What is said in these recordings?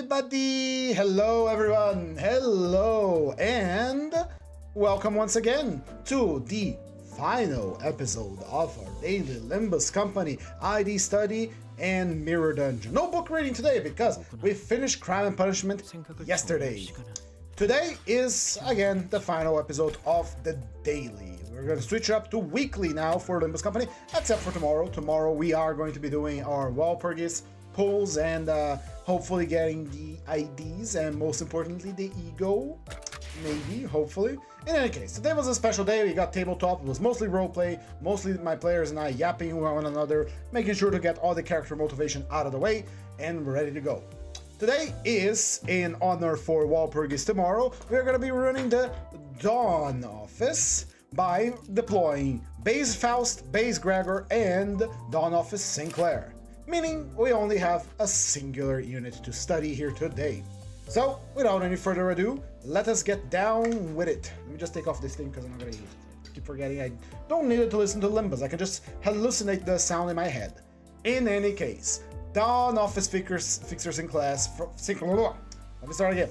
everybody! Hello everyone! Hello! And welcome once again to the final episode of our daily Limbus Company ID study and mirror dungeon. No book reading today because we finished Crime and Punishment yesterday. Today is, again, the final episode of the daily. We're going to switch up to weekly now for Limbus Company, except for tomorrow. Tomorrow we are going to be doing our Walpurgis pulls and hopefully getting the IDs and most importantly the ego, maybe, hopefully. In any case, today was a special day. We got tabletop. It was mostly roleplay, mostly my players and I yapping with one another, making sure to get all the character motivation out of the way, and we're ready to go. Today is, in honor for Walpurgis tomorrow, we're going to be running the Dawn Office by deploying Base Faust, Base Gregor, and Dawn Office Sinclair. Meaning we only have a singular unit to study here today. So, without any further ado, let us get down with it. Let me just take off this thing because I'm not going to use it. I keep forgetting I don't need it to listen to Limbus. I can just hallucinate the sound in my head. In any case, Dawn Office Fixer Sinclair. Let me start again.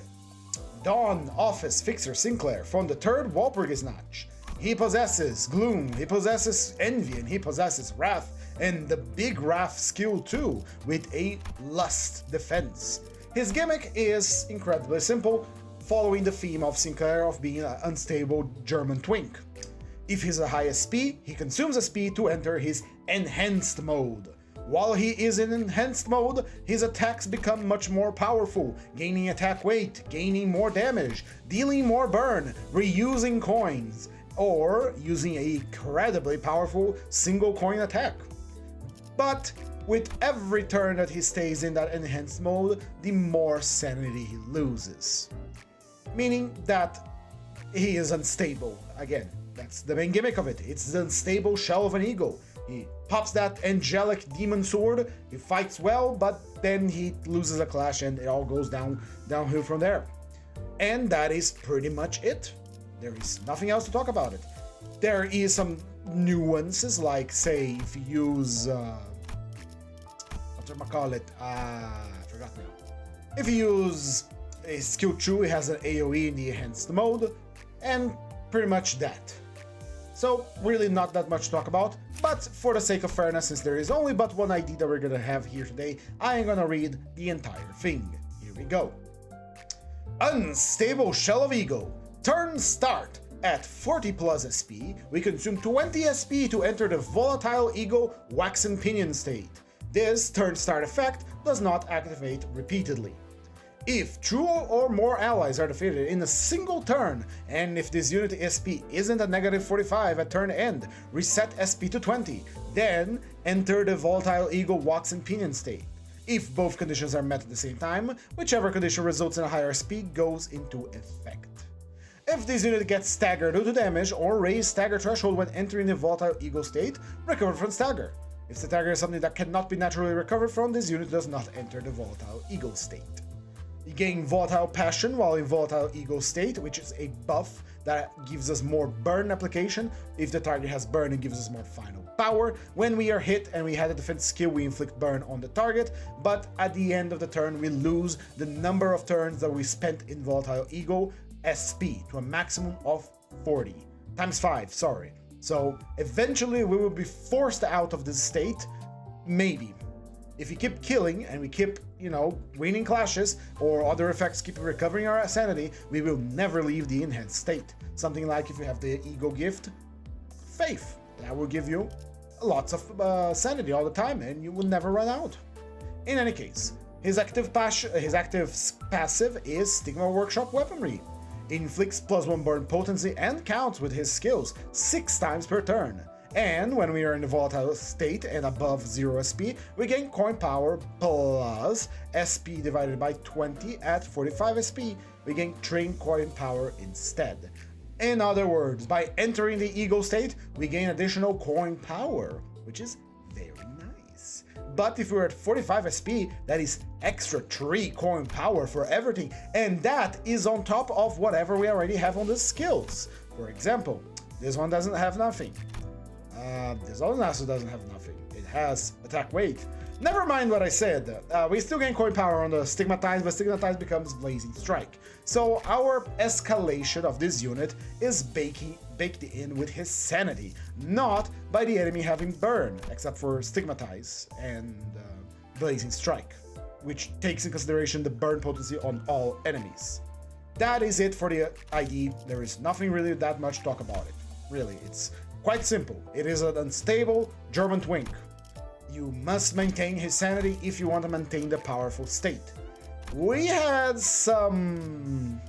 Dawn Office Fixer Sinclair from the 3rd Walpurgis notch. He possesses Gloom, he possesses Envy, and he possesses Wrath, and the big Wrath skill too, with a Lust defense. His gimmick is incredibly simple, following the theme of Sinclair of being an unstable German twink. If he's a high SP, he consumes SP to enter his Enhanced mode. While he is in Enhanced mode, his attacks become much more powerful, gaining attack weight, gaining more damage, dealing more burn, reusing coins, or using a incredibly powerful single coin attack. But with every turn that he stays in that Enhanced mode, the more sanity he loses. Meaning that he is unstable. Again, that's the main gimmick of it. It's the unstable shell of an ego. He pops that angelic demon sword, he fights well, but then he loses a clash and it all goes downhill from there. And that is pretty much it. There is nothing else to talk about it. There is some nuances, like say if you use I forgot now. If you use a skill 2, it has an AoE in the Enhanced mode, and pretty much that. So really not that much to talk about, but for the sake of fairness, since there is only but one ID that we're gonna have here today, I am gonna read the entire thing. Here we go. Unstable Shell of Ego. Turn start. At 40 plus SP, we consume 20 SP to enter the Volatile Ego Wax and Pinion state. This turn start effect does not activate repeatedly. If 2 or more allies are defeated in a single turn, and if this unit SP isn't a negative 45 at turn end, reset SP to 20, then enter the Volatile Ego Wax and Pinion state. If both conditions are met at the same time, whichever condition results in a higher SP goes into effect. If this unit gets staggered due to damage or raise stagger threshold when entering the Volatile Ego state, recover from stagger. If stagger is something that cannot be naturally recovered from, this unit does not enter the Volatile Ego state. You gain Volatile Passion while in Volatile Ego state, which is a buff that gives us more burn application. If the target has burn, it gives us more final power. When we are hit and we had a defense skill, we inflict burn on the target, but at the end of the turn, we lose the number of turns that we spent in Volatile Ego SP to a maximum of 40. Times 5, sorry. So eventually we will be forced out of this state, maybe. If we keep killing and we keep, winning clashes or other effects keep recovering our sanity, we will never leave the enhanced state. Something like if you have the ego gift, Faith. That will give you lots of sanity all the time and you will never run out. In any case, his active passive is Stigma Workshop Weaponry. Inflicts +1 burn potency and counts with his skills 6 times per turn. And when we are in the volatile state and above 0 SP, we gain coin power plus SP divided by 20 at 45 SP. We gain train coin power instead. In other words, by entering the ego state, we gain additional coin power, which is very nice. But if we're at 45 SP, that is extra 3 coin power for everything, and that is on top of whatever we already have on the skills. For example, this one doesn't have nothing. This other also doesn't have nothing. It has attack weight. Never mind what I said. We still gain coin power on the Stigmatize, but Stigmatize becomes Blazing Strike. So our escalation of this unit is baked in with his sanity, not by the enemy having burn, except for Stigmatize and Blazing Strike, which takes in consideration the burn potency on all enemies. That is it for the ID. There is nothing really that much to talk about it. Really, it's quite simple. It is an unstable German twink. You must maintain his sanity if you want to maintain the powerful state. We had some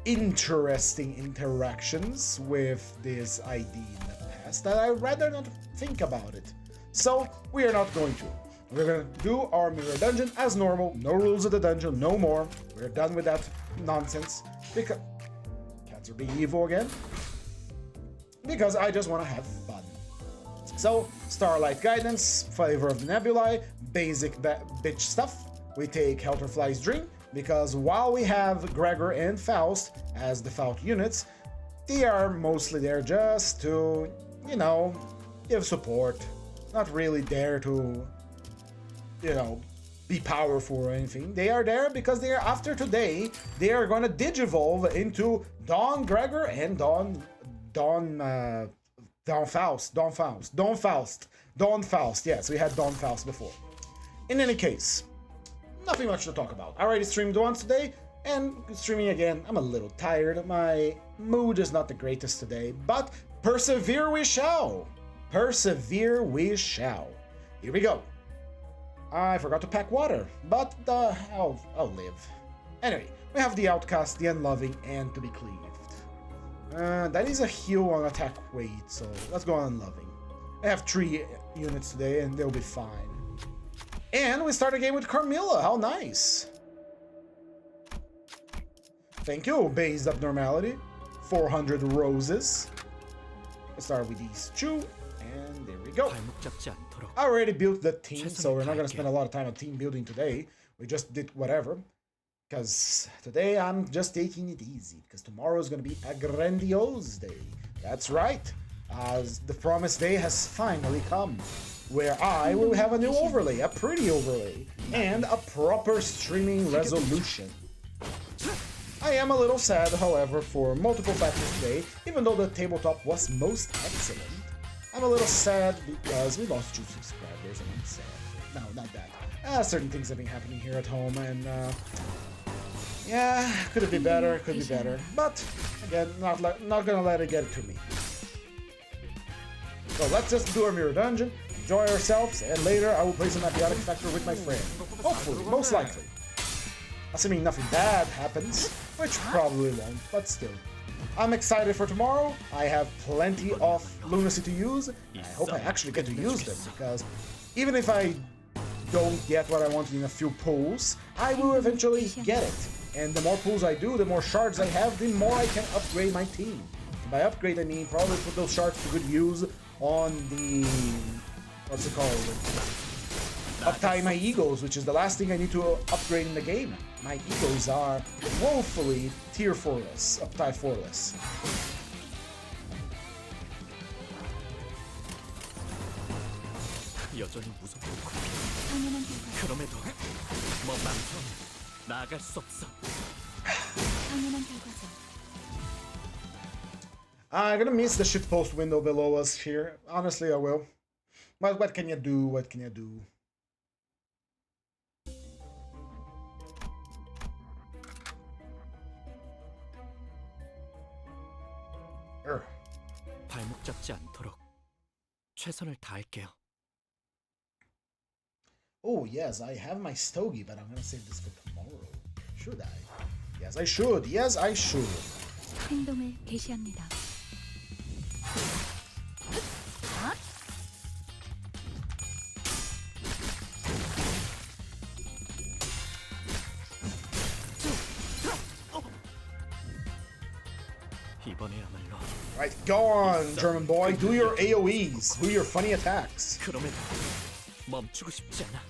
interesting interactions with this ID in the past that I'd rather not think about it. So we are not going to. We're going to do our mirror dungeon as normal. No rules of the dungeon, no more. We're done with that nonsense. Because cats are being evil again. Because I just want to have fun. So, Starlight Guidance, Flavor of the Nebulae, basic bitch stuff. We take Helterfly's Dream, because while we have Gregor and Faust as default units, they are mostly there just to, you know, give support. Not really there to, you know, be powerful or anything. They are there because they are, after today, they are gonna digivolve into Dawn Gregor and Dawn Faust. Yes, we had Dawn Faust before. In any case, nothing much to talk about. I already streamed once today, and streaming again, I'm a little tired. My mood is not the greatest today, but persevere we shall. Persevere we shall. Here we go. I forgot to pack water, but I'll live. Anyway, we have the Outcast, the Unloving, and to be cleaved. That is a heal on attack weight, so let's go on Unloving. I have 3 units today, and they'll be fine. And we start a game with Carmilla. How nice! Thank you, Based Abnormality. 400 roses. Let's start with these 2, and there we go. I already built the team, so we're not going to spend a lot of time on team building today. We just did whatever. Because today I'm just taking it easy, because tomorrow is going to be a grandiose day. That's right, as the promised day has finally come, where I will have a new overlay, a pretty overlay, and a proper streaming resolution. I am a little sad, however, for multiple factors today, even though the tabletop was most excellent. I'm a little sad because we lost 2 subscribers, and I'm sad. No, not that. Certain things have been happening here at home, and yeah, could it be better? Could be better. But again, not gonna let it get to me. So let's just do our mirror dungeon, enjoy ourselves, and later I will play some Athletic Factor with my friend. Hopefully, most likely. Assuming nothing bad happens, which probably won't, but still. I'm excited for tomorrow. I have plenty of lunacy to use. I hope I actually get to use them, because even if I don't get what I want in a few pulls, I will eventually get it. And the more pulls I do, the more shards I have, the more I can upgrade my team. And by upgrade, I mean probably put those shards to good use on the... what's it called? Uptie my egos, which is the last thing I need to upgrade in the game. My egos are woefully tier 4-less, uptie 4-less. I'm gonna miss the shitpost window below us here. Honestly, I will. But what can you do? What can you do? 발목 잡지 않도록 최선을 다할게요. Oh, yes, I have my stogie, but I'm gonna save this for tomorrow. Should I? Yes, I should. Yes, I should. 행동을 개시합니다. 이번에야말로. Right, go on, German boy. Do your AoEs. Do your funny attacks. 그럼에도 멈추고 싶지 않아.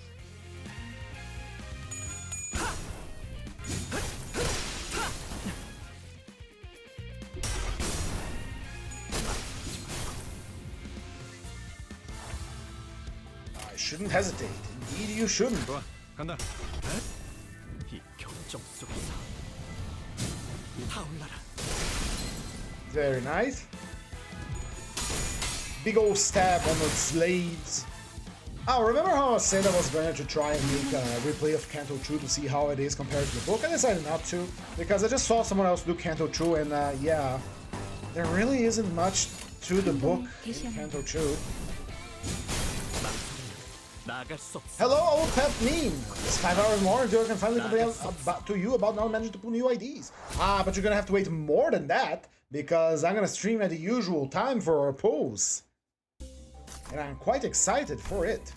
I shouldn't hesitate. Indeed you shouldn't. 좋아, 간다. 이 경정 속에서 타올라라. Very nice. Big old stab on the slaves. Oh, remember how I said I was going to try and make a replay of Kanto 2 to see how it is compared to the book? I decided not to, because I just saw someone else do Kanto 2, and yeah, there really isn't much to the book in Kanto 2. 나갈 수 없어. Hello, old pet meme! It's 5 hours more until I can finally complain to you about not managing to pull new IDs. Ah, but you're gonna have to wait more than that, because I'm gonna stream at the usual time for our polls. And I'm quite excited for it.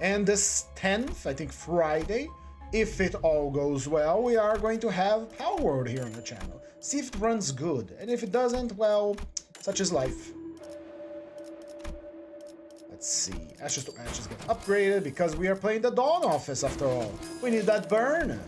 And this 10th, I think Friday, if it all goes well, we are going to have Power Word here on the channel. See if it runs good. And if it doesn't, well, such is life. Let's see. Ashes to Ashes get upgraded because we are playing the Dawn Office after all. We need that burn.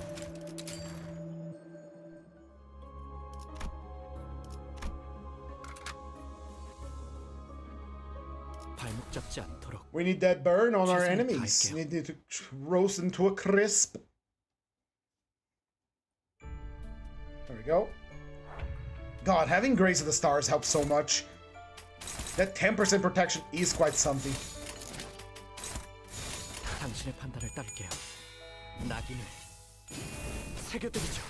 발목 잡지 않도록. We need that burn on our 최선을 enemies. 다할게요. We need to roast them to a crisp. There we go. God, having Grace of the Stars helps so much. That 10% protection is quite something. 당신의 판단을 따를게요. 낙인을 새겨드리죠.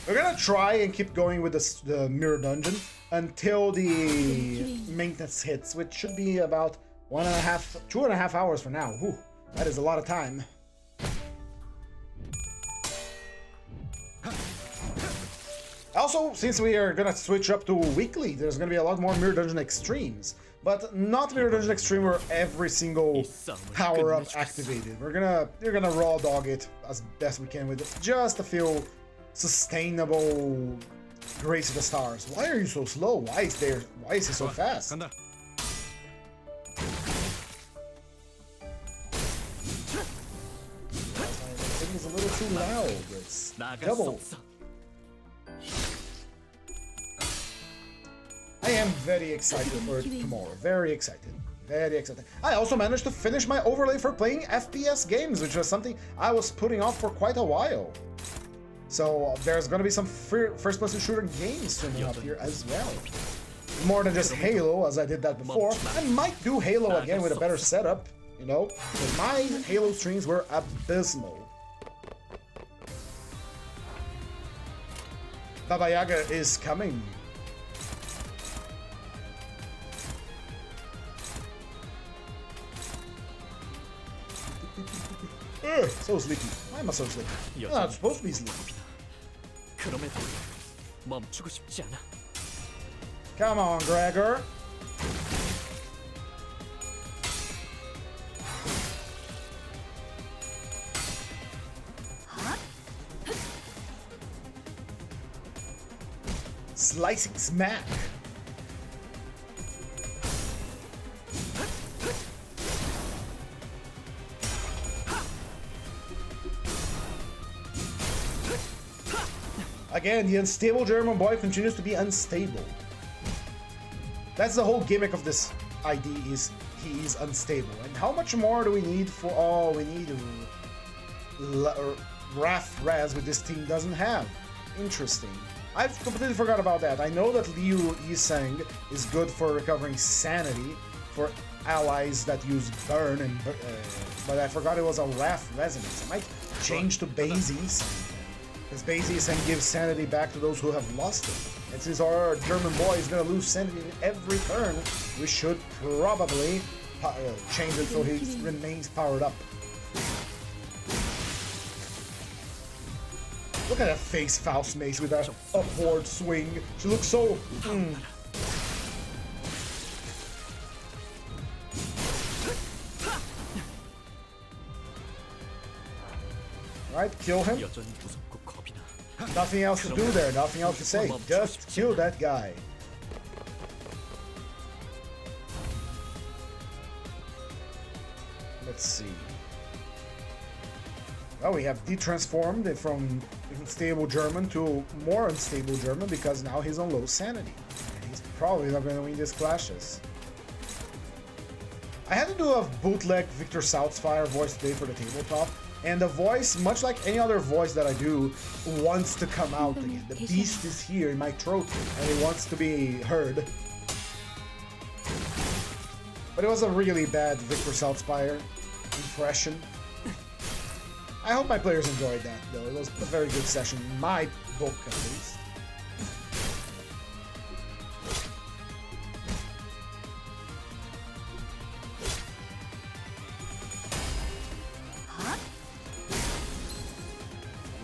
We're gonna try and keep going with the mirror dungeon until the maintenance hits, which should be about 2.5 hours for now. Whew, that is a lot of time. Also, since we are gonna switch up to weekly, there's gonna be a lot more Mirror Dungeon Extremes. But not Mirror Dungeon Extreme where every single power-up activated. We're gonna raw dog it as best we can with it, just to feel sustainable Grace of the Stars. Why are you so slow? Why is he so fast? 간다. I think it's a little too loud. It's 나갈 수 double. 없어. I am very excited for tomorrow. Very excited. Very excited. I also managed to finish my overlay for playing FPS games, which was something I was putting off for quite a while. So there's gonna be some first-person shooter games coming up here as well. More than just Halo, as I did that before. I might do Halo again with a better setup, you know? Because my Halo streams were abysmal. Baba Yaga is coming. Ugh, so sleepy. Why am I so sleepy? I'm not supposed to be sleepy. 그럼에도 멈추고 싶지 않아. Come on, Gregor. Slicing smack. Again, the unstable German boy continues to be unstable. That's the whole gimmick of this ID, is he is unstable. And how much more do we need for... Oh, we need Wrath Raz, which this team doesn't have. Interesting. I've completely forgot about that. I know that Liu Yiseng is good for recovering sanity for allies that use burn, and but I forgot it was a Wrath Resonance. I might change to Base Yiseng. Because Base Yiseng gives sanity back to those who have lost it. And since our German boy is going to lose sanity every turn, we should probably change it so he remains powered up. Look at that face, Faust Mace, with that upward swing. She looks so... Alright, kill him. 여전히 무섭고 겁이 나. Nothing else to do there, nothing else to say. Just kill that guy. Let's see. Well, we have detransformed from stable German to more unstable German because now he's on low sanity. And he's probably not going to win these clashes. I had to do a bootleg Victor Southfire voice today for the tabletop, and the voice, much like any other voice that I do, wants to come out again. The beast is here in my throat, and it wants to be heard. But it was a really bad Victor Southfire impression. I hope my players enjoyed that, though. It was a very good session, in my book, at least.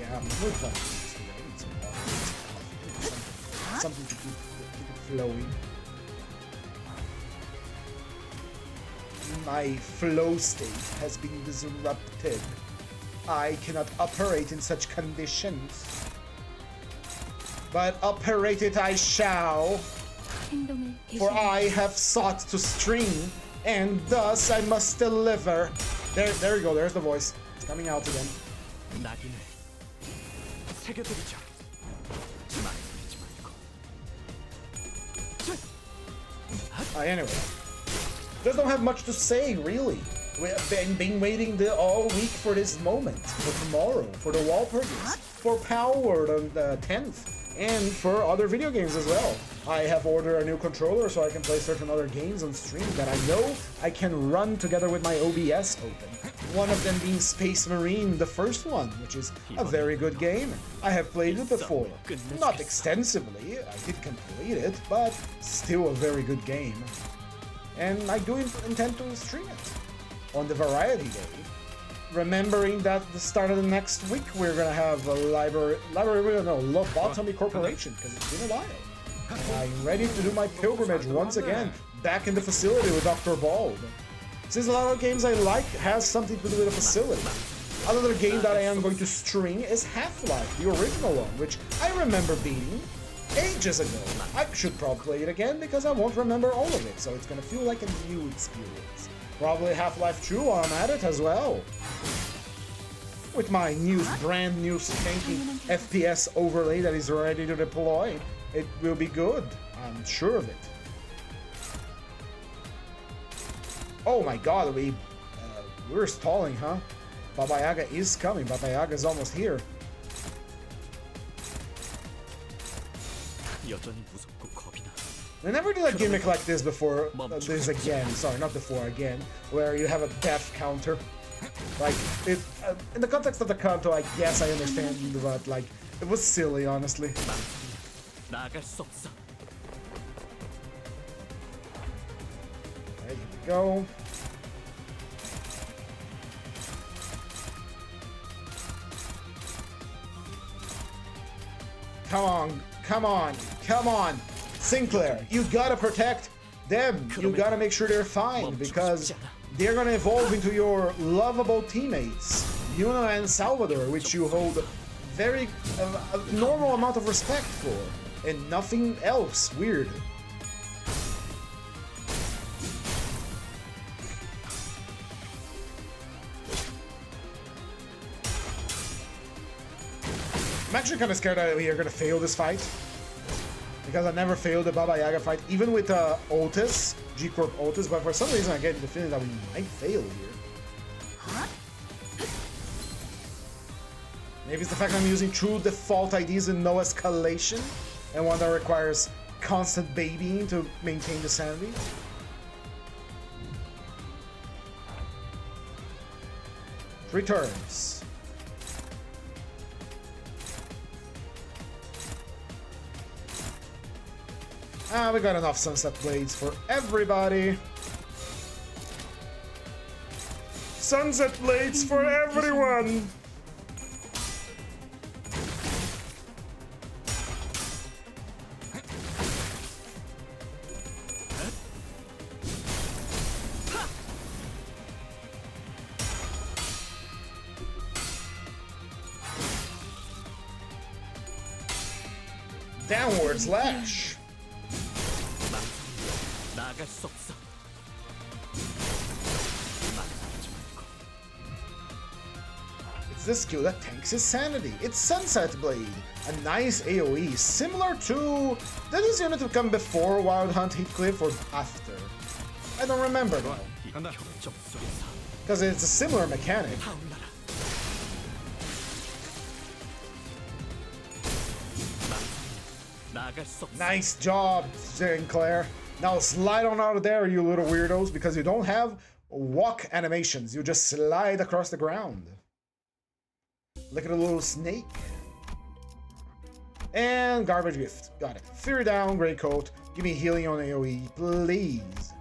Yeah, I'm really fun. Something to keep it flowing. My flow state has been disrupted. I cannot operate in such conditions. But operate it I shall. For I have sought to string, and thus I must deliver. There you go, there's the voice. It's coming out again. 낙인을 새겨드리죠. 망설이지 말고. Anyway. Just don't have much to say, really. We've been waiting all week for this moment, for tomorrow, for the wall purchase, for Power on the 10th, and for other video games as well. I have ordered a new controller so I can play certain other games on stream that I know I can run together with my OBS open. One of them being Space Marine, the first one, which is a very good game. I have played it before. Not extensively, I did complete it, but still a very good game. And I do intend to stream it on the Variety Day. Remembering that the start of the next week we're gonna have a Lobotomy Corporation, because it's been a while. And I'm ready to do my pilgrimage once again, back in the facility with Dr. Bald. Since a lot of games I like has something to do with a facility. Another game that I am going to string is Half-Life, the original one, which I remember beating ages ago. I should probably play it again because I won't remember all of it, so it's gonna feel like a new experience. Probably Half-Life 2 while I'm at it as well. With my brand new spanking FPS overlay that is ready to deploy, it will be good. I'm sure of it. Oh my god, we're stalling, huh? Baba Yaga is coming. Baba Yaga is almost here. 여전히 무섭고 겁이 나. I never did a gimmick like this before. This again. Sorry, not before again. Where you have a death counter. Like, in the context of the Kanto, I guess I understand, but like, it was silly, honestly. 나아갈 수 없어. There you go. Come on, come on, come on! Sinclair, you gotta protect them! You gotta make sure they're fine, because they're gonna evolve into your lovable teammates, Yuna and Salvador, which you hold very a normal amount of respect for, and nothing else weird. I'm actually kind of scared that we are gonna fail this fight, because I never failed the Baba Yaga fight, even with Otis, G-Corp Otis, but for some reason I get the feeling that we might fail here. Maybe it's the fact that I'm using true default IDs and no escalation, and one that requires constant babying to maintain the sanity. Three turns. We got enough Sunset Blades for everybody. Sunset Blades for everyone! Downward slash. 나아갈 수 없어. It's the skill that tanks his sanity. It's Sunset Blade, a nice AoE, similar to... Did this unit come before Wild Hunt Heathcliff or after? I don't remember now. 간다. 격정 속에서 because it's a similar mechanic. 타올라라. 나갈 수 없어. Nice job, Sinclair. Now slide on out of there, you little weirdos, because you don't have walk animations. You just slide across the ground. Look at a little snake. And garbage gift. Got it. Fear down, gray coat. Give me healing on AoE, please.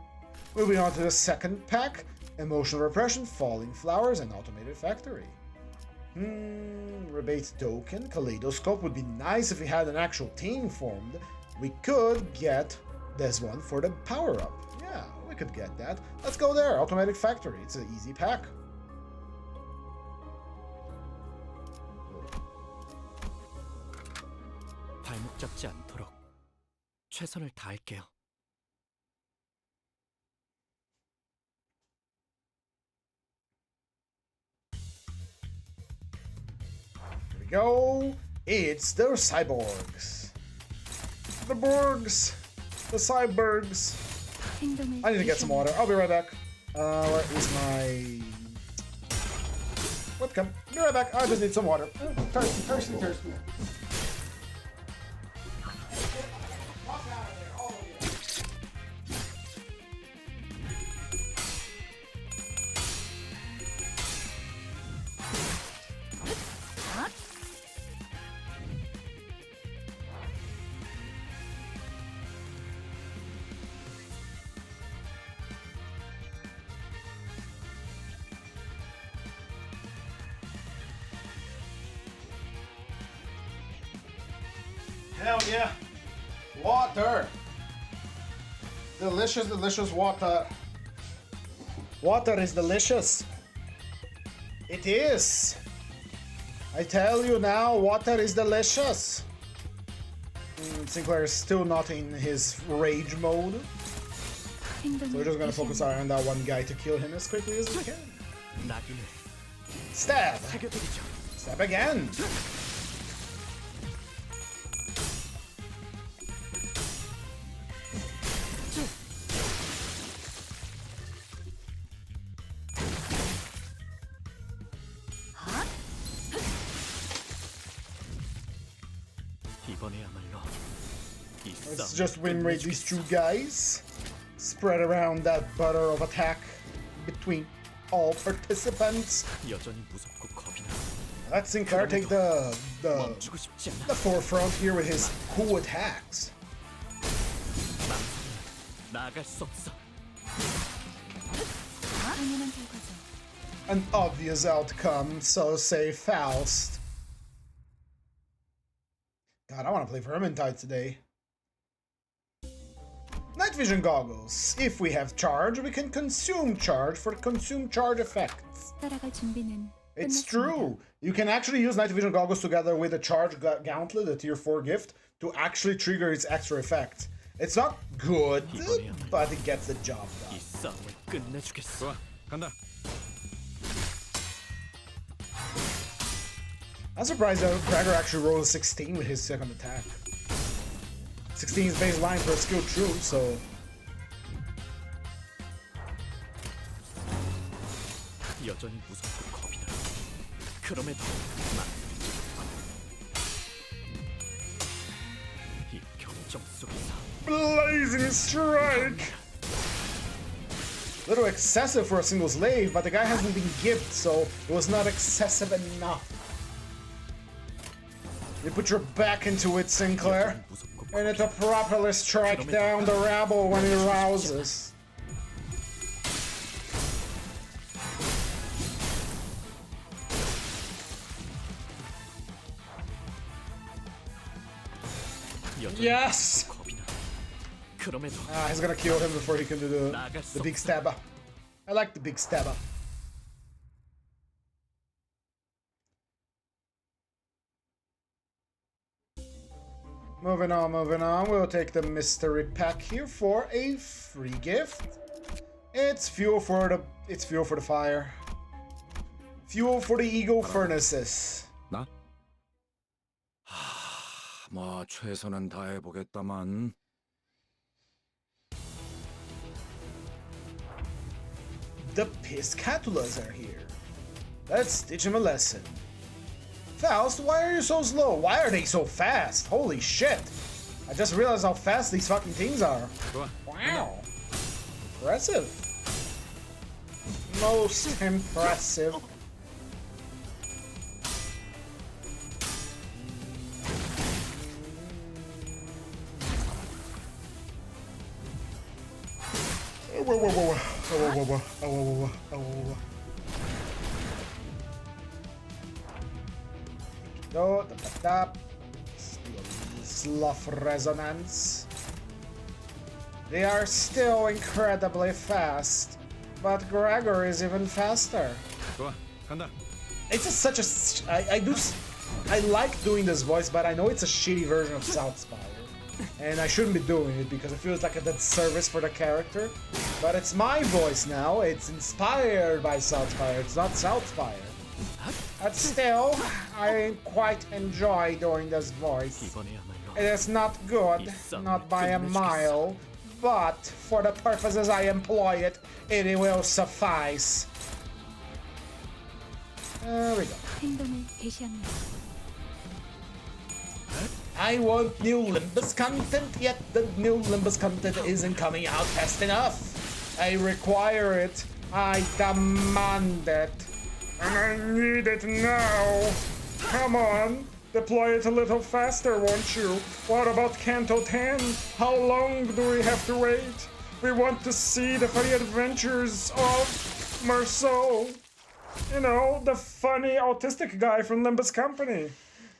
Moving on to the second pack. Emotional repression, falling flowers, and automated factory. Rebate token, kaleidoscope would be nice if we had an actual team formed. We could get this one for the power up. Yeah, we could get that. Let's go there. Automatic factory. It's an easy pack. 발목 잡지 않도록 최선을 다할게요. Here we go. It's the cyborgs. The Borgs. The cyborgs. 행동을 I need to get some water. I'll be right back. Where is my... What come? Be right back. I just need some water. Thirsty. Hell yeah. Water. Delicious, delicious water. Water is delicious. It is. I tell you now, water is delicious. Sinclair is still not in his rage mode. So we're just gonna focus on that one guy to kill him as quickly as we can. 낙인을 Stab! 새겨드리죠. Stab again! 이번에야말로 이 Let's 싸움을 just win rate these two guys. Spread around that butter of attack between all participants. 여전히 무섭고 겁이 나. Let Sinclair take the 멈추고 싶지 않아. forefront here with his cool attacks. 망설이면 나아갈 수 없어. 당연한 결과죠. An obvious outcome, so say Faust. God, I want to play Vermintide today. Night vision goggles. If we have charge, we can consume charge for consume charge effects. 따라갈 준비는 It's 끝났습니다. true. You can actually use night vision goggles together with a charge gauntlet, a tier 4 gift, to actually trigger its extra effect. It's not good, but it gets the job 이 done. 싸움을 끝내주겠어. 좋아, 간다. I'm surprised that Gregor actually rolled a 16 with his second attack. 16 is baseline for a skill true, so... 여전히 무섭고 겁이 나. 그럼에도 이 격정 속에서 Blazing Strike! Little excessive for a single slave, but the guy hasn't been gipped, so it was not excessive enough. You put your back into it, Sinclair. 무섭고 And it to properly strike down the rabble when he rouses. 여전히 Yes! 겁이 나. 그럼에도 Ah, he's gonna kill him before he can do the big stabber. I like the big stabber. Moving on. We'll take the mystery pack here for a free gift. It's fuel for the fire. Fuel for the eagle furnaces. 나? 뭐 최선은 다해보겠다만. the Piscatulas are here. Let's teach him a lesson. Faust, why are you so slow? Why are they so fast? Holy shit! I just realized how fast these fucking things are. Wow. Impressive. Most impressive. Slough resonance. They are still incredibly fast, but Gregor is even faster. 좋아, 간다. It's just such a I like doing this voice, but I know it's a shitty version of Southspire. And I shouldn't be doing it because it feels like a dead service for the character. But it's my voice now. It's inspired by Southspire. It's not Southspire. But still, I quite enjoy doing this voice. 이번에야말로 It is not good, not by a mile, but for the purposes I employ it, it will suffice. There we go. 행동을 개시합니다. I want new Limbus content, yet the new Limbus content isn't coming out fast enough. I require it. I demand it. And I need it now. Come on. Deploy it a little faster, won't you? What about Canto 10? How long do we have to wait? We want to see the funny adventures of Marceau. You know, the funny autistic guy from Limbus Company.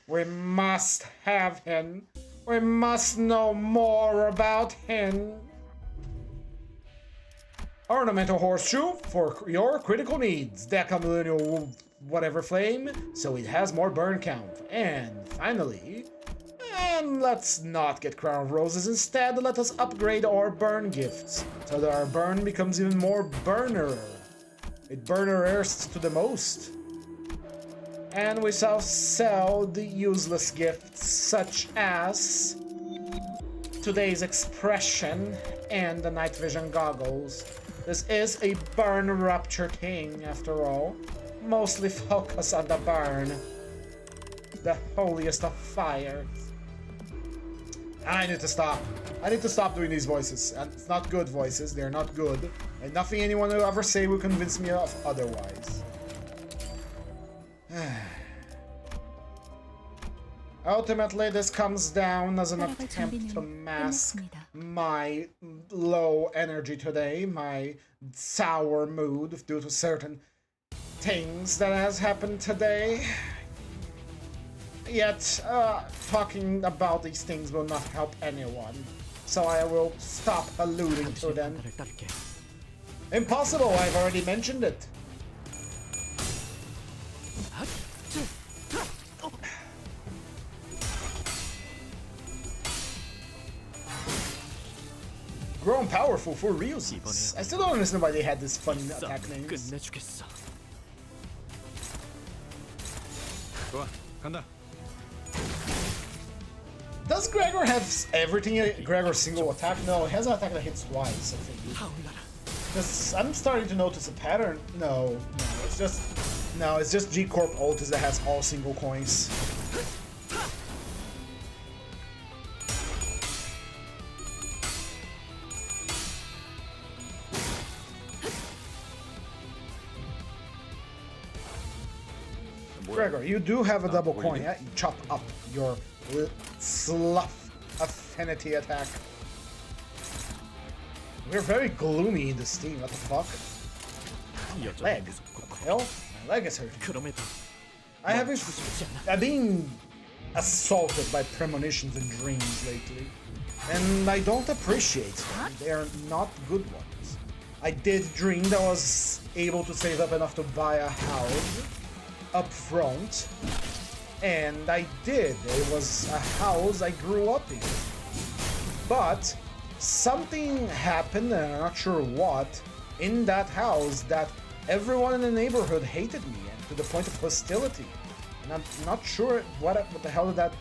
We must have him. We must know more about him. Ornamental horseshoe for your critical needs. Decamillennial whatever flame, so it has more burn count. And finally, and let's not get crown of roses. Instead, let us upgrade our burn gifts so that our burn becomes even more burner. It burnerers to the most. And we shall sell the useless gifts such as today's expression and the night vision goggles. This is a burn rupture king after all. Mostly focus on the burn. The holiest of fires. I need to stop. I need to stop doing these voices. And it's not good voices. They're not good. And nothing anyone will ever say will convince me of otherwise. Ultimately, this comes down as an attempt to mask my low energy today, my sour mood due to certain things that has happened today. Yet, talking about these things will not help anyone, so I will stop alluding to them. 판단을 따를게. Impossible, I've already mentioned it. Grown powerful for real. I still don't understand why they had this funny attack names. 끝내주겠어. 좋아, 간다. Does Gregor have everything in Gregor's single attack? No, he has an attack that hits twice, I think. 타올라라. Because I'm starting to notice a pattern. No, it's just G Corp Ultis that has all single coins. Gregor, you do have a double coin, yeah? You chop up your slough affinity attack. We're very gloomy in this team, what the fuck? 여전히 Leg. 무섭고 커. Hell, my leg is hurting. 그럼에도 I've been assaulted by premonitions and dreams lately, and I don't appreciate them. They're not good ones. I did dream that I was able to save up enough to buy a house up front, and I did. It was a house I grew up in. But something happened, and I'm not sure what, in that house that everyone in the neighborhood hated me, and to the point of hostility. And I'm not sure what the hell that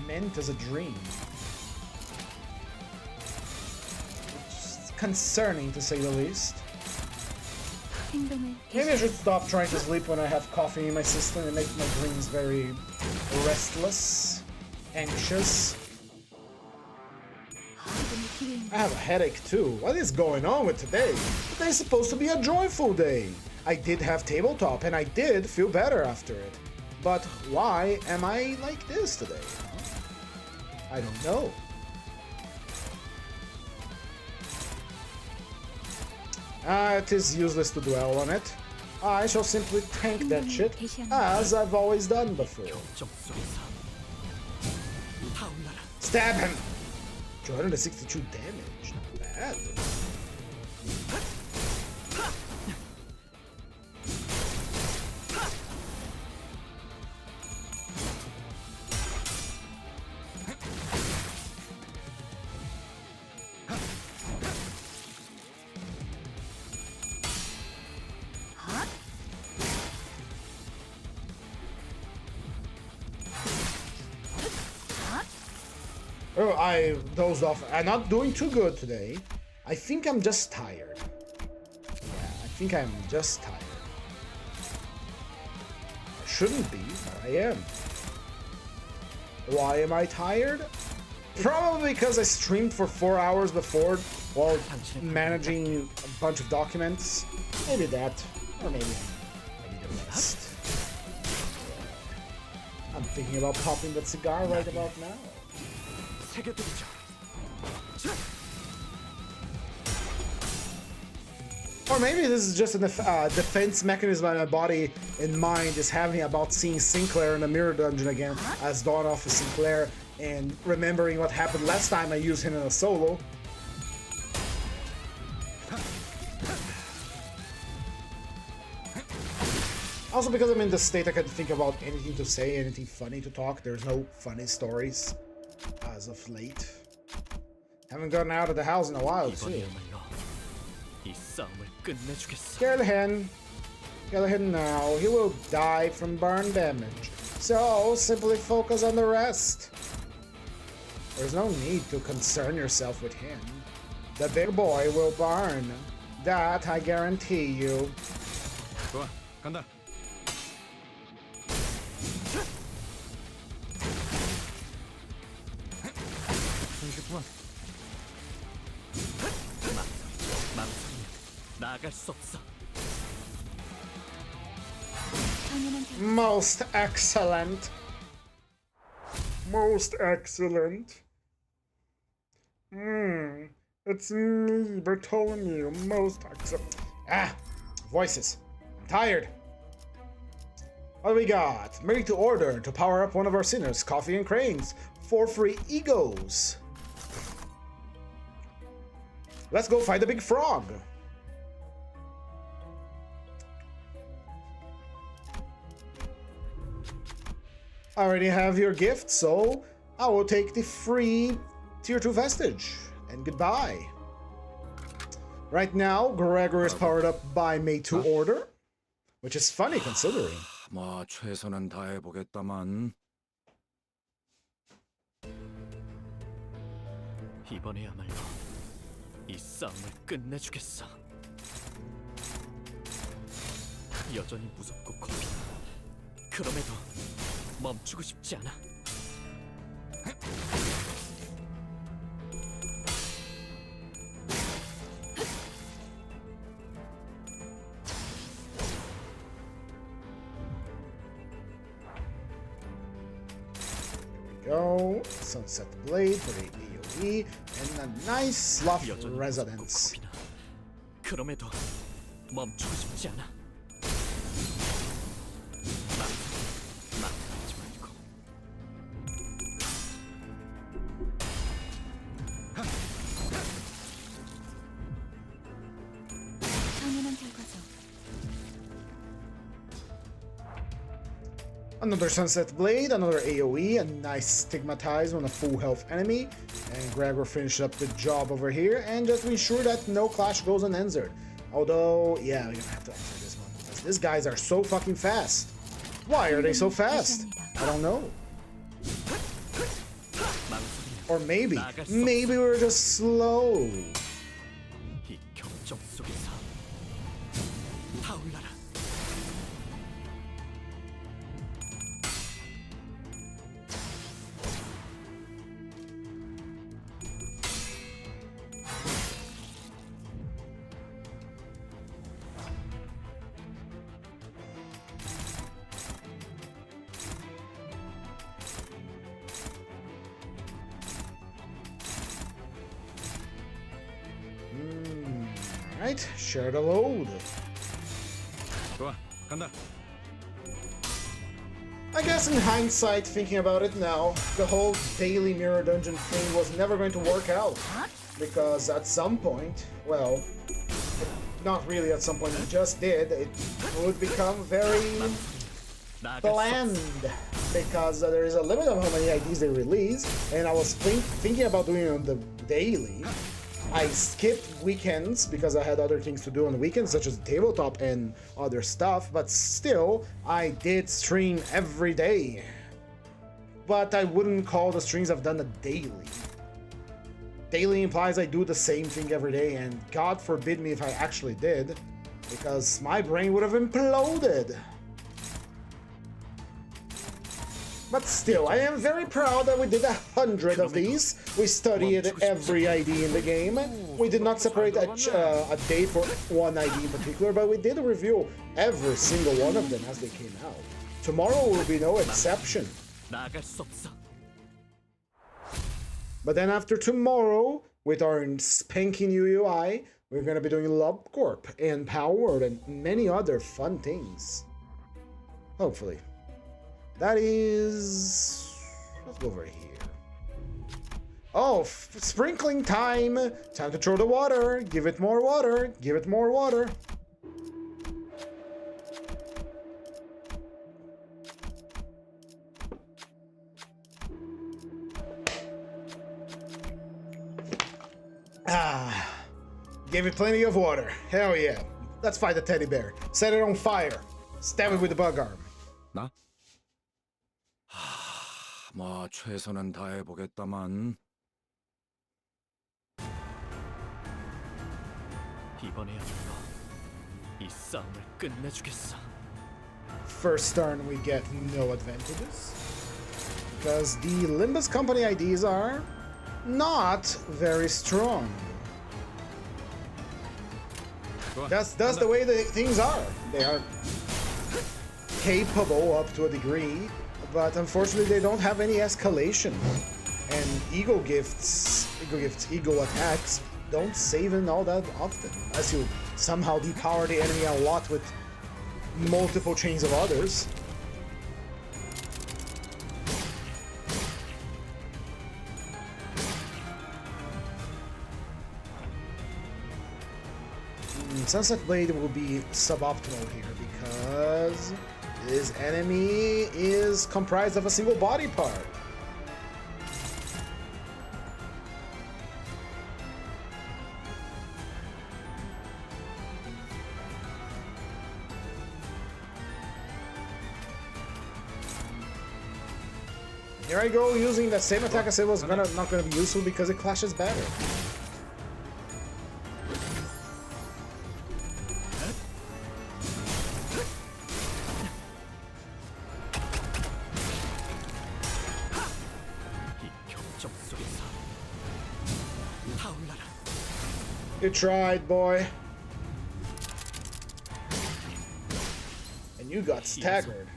meant as a dream. It's concerning, to say the least. 행동을 Maybe I should stop trying to sleep when I have coffee in my system. It makes my dreams very restless, anxious. 지금의 기회입니다. I have a headache too. What is going on with today? Today's supposed to be a joyful day. I did have tabletop and I did feel better after it. But why am I like this today? Huh? I don't know. It is useless to dwell on it. I shall simply tank that shit as I've always done before. 정 속에서 타올라라. Stab him! 262 damage, not bad. Oh, I dozed off. I'm not doing too good today. I think I'm just tired. Yeah, I think I'm just tired. I shouldn't be, but I am. Why am I tired? Probably because I streamed for 4 hours before while managing a bunch of documents. Maybe that. Or maybe the rest. I'm thinking about popping that cigar right about now. 새겨드리죠. Or maybe this is just a defense mechanism that my body and mind is having about seeing Sinclair in the mirror dungeon again as Dawn of Sinclair and remembering what happened last time I used him in a solo. Also because I'm in the state I can't think about anything to say, anything funny to talk. There's no funny stories as of late. Haven't gotten out of the house in a while too. 이번이야말로 이 싸움을 끝내주겠어. Callahan now. He will die from burn damage. So simply focus on the rest. There's no need to concern yourself with him. The big boy will burn. That I guarantee you. 좋아, 간다. 손쉽구만. 망설이면 나아갈 수 없어. 당연한 결과. Most excellent. Most excellent. It's me, Bartholomew. Most excellent. Ah, voices. I'm tired. What do we got? Made to order to power up one of our sinners, Coffee and Cranes, for free egos. Let's go fight the big frog. I already have your gift, so I will take the free Tier 2 vestige. And goodbye. Right now, Gregor is powered up by Made to Order, which is funny considering. 뭐 최선은 다해보겠다만. 이번에야말로 이 싸움을 끝내주겠어. 여전히 무섭고 겁이 나. 그럼에도 멈추고 싶지 않아. Go. Sunset Blade for the AoE and a nice slough 여전히 resonance. 무섭고 겁이 나. 그럼에도 멈추고 싶지 않아. 망설이지 말고. 당연한 결과죠. Another Sunset Blade, another AoE, a nice Stigmatize on a full health enemy, and Gregor finished up the job over here, and just to ensure that no clash goes unanswered. Although, yeah, we're gonna have to answer this one, because these guys are so fucking fast. Why are they so fast? I don't know. Or maybe we're just slow. 이 경정 속에서 Alright, share the load. 좋아, 간다. I guess in hindsight, thinking about it now, the whole daily mirror dungeon thing was never going to work out. Because at some point, well, not really at some point, it just did, it would become very bland. Because there is a limit of how many IDs they release, and I was thinking about doing it on the daily. I skipped weekends because I had other things to do on the weekends, such as tabletop and other stuff, but still, I did stream every day. But I wouldn't call the streams I've done a daily. Daily implies I do the same thing every day, and God forbid me if I actually did, because my brain would have imploded. But still, I am very proud that we did 100 of these. We studied every ID in the game. We did not separate a day for one ID in particular, but we did review every single one of them as they came out. Tomorrow will be no exception. But then after tomorrow, with our spanking new UI, we're going to be doing LobCorp and Power and many other fun things. Hopefully. That is... let's go over here. Oh, sprinkling time! Time to throw the water! Give it more water! Give it more water! Ah, gave it plenty of water. Hell yeah. Let's fight the teddy bear. Set it on fire. Stab it with the bug arm. 나? 뭐 최선은 다해보겠다만. 이번에야말로 이 싸움을 끝내주겠어. First turn we get no advantages. Because the Limbus company IDs are not very strong. That's the way the things are. They are capable up to a degree, but unfortunately they don't have any escalation. And ego attacks don't save in all that often, unless you somehow depower the enemy a lot with multiple chains of others. Sunset Blade will be suboptimal here because his enemy is comprised of a single body part. Here I go using that same attack I said was not gonna be useful because it clashes better. You tried, boy. And you got staggered.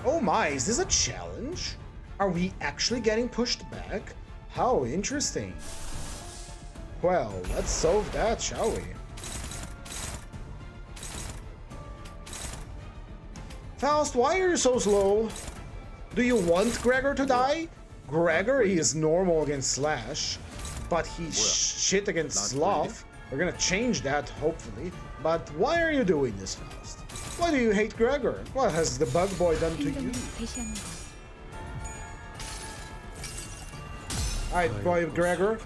Oh my, is this a challenge? Are we actually getting pushed back? How interesting. Well, let's solve that, shall we? Faust, why are you so slow? Do you want Gregor to die? Gregor is normal against Slash, but he's shit against Sloth. We're gonna change that, hopefully. But why are you doing this, Faust? Why do you hate Gregor? What has the bug boy done to you? Alright, boy Gregor.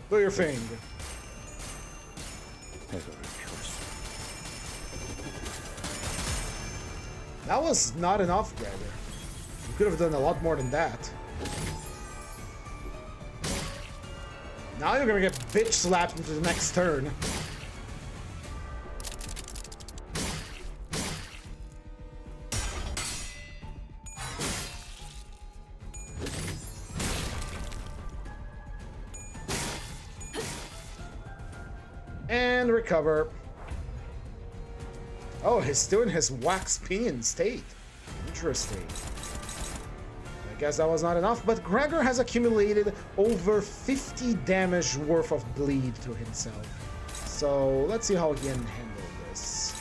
Do your thing. That was not enough, Gregor. You could have done a lot more than that. Now you're gonna get bitch slapped into the next turn. And recover. Oh, he's still in his wax pinion state. Interesting. I guess that was not enough, but Gregor has accumulated over 50 damage worth of bleed to himself. So let's see how he can handle this.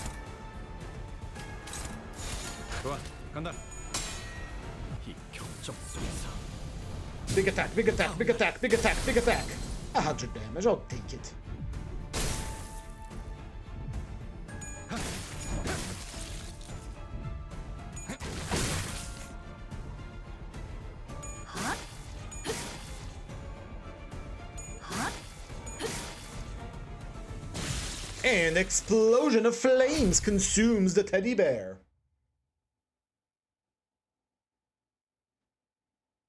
좋아, 간다. 이 경점 속에서 Big attack, big attack, big attack, big attack, big attack. 100 damage, I'll take it. An explosion of flames consumes the teddy bear.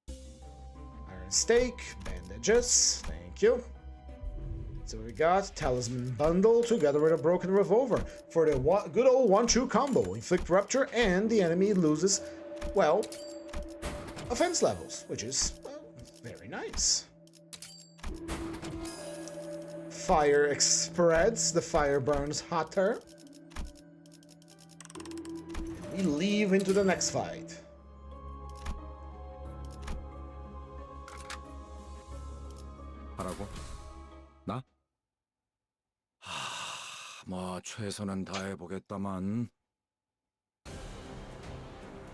Iron stake, bandages, thank you. So we got Talisman Bundle together with a Broken Revolver for the good old 1-2 combo. Inflict Rupture and the enemy loses, well, offense levels, which is very nice. Fire spreads, the fire burns hotter. We leave into the next fight. 하라고? 나? 뭐 최선은 다해보겠다만.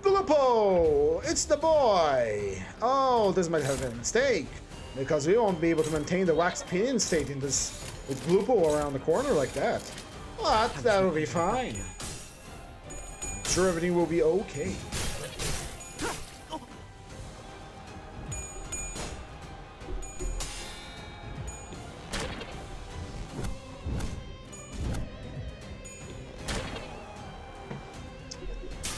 Glupo! It's the boy! Oh, this might have been a mistake. Because we won't be able to maintain the wax pinion state in this with Glupo around the corner like that. But that'll be fine. I'm sure everything will be okay.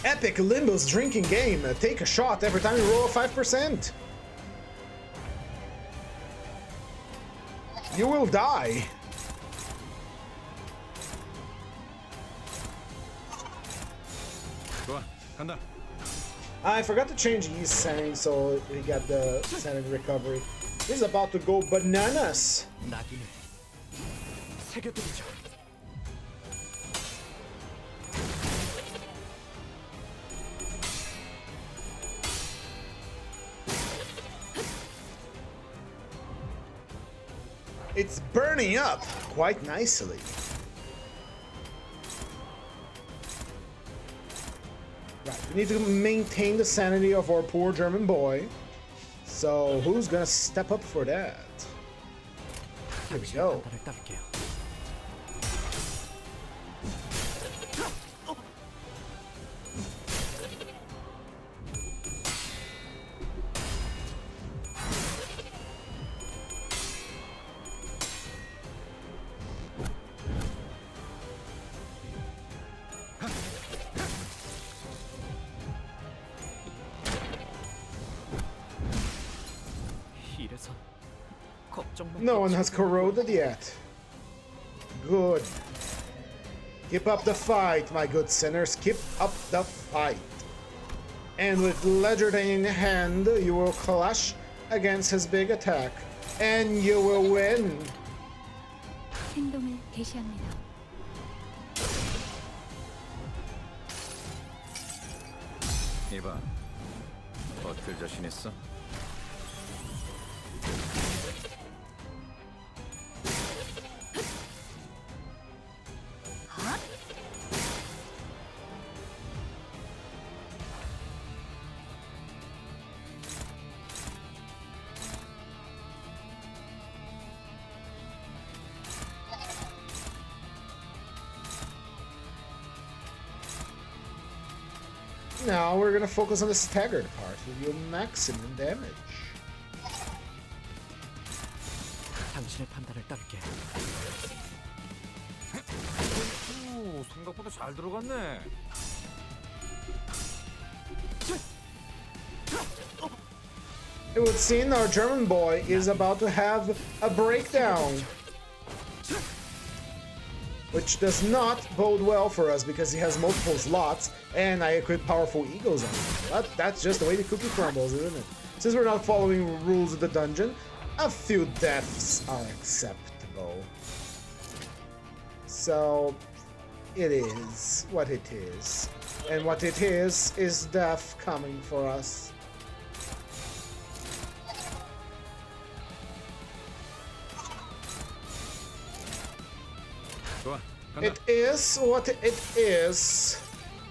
Epic Limbus drinking game. Take a shot every time you roll a 5%. You will die. 좋아, 간다. I forgot to change his sanity, so he got the sanity recovery. He's about to go bananas. 낙인을 새겨드리죠. It's burning up quite nicely. Right, we need to maintain the sanity of our poor German boy. So who's gonna step up for that? Here we go. 판단을 따를게요. 이래서 걱정만. No one has corroded yet. Good. Keep up the fight, my good sinners. Keep up the fight. And with Ledger in hand, you will clash against his big attack. And you will win. 행동을 개시합니다. 이봐, 버틸 자신 있어? Now we're gonna focus on the staggered part with your maximum damage. 당신의 판단을 따를게요. 오, 생각보다 잘 들어갔네. It would seem our German boy is about to have a breakdown. Which does not bode well for us because he has multiple slots and I equip powerful egos on him. That's just the way the cookie crumbles, isn't it? Since we're not following rules of the dungeon, a few deaths are acceptable. So, it is what it is. And what it is death coming for us. It is what it is.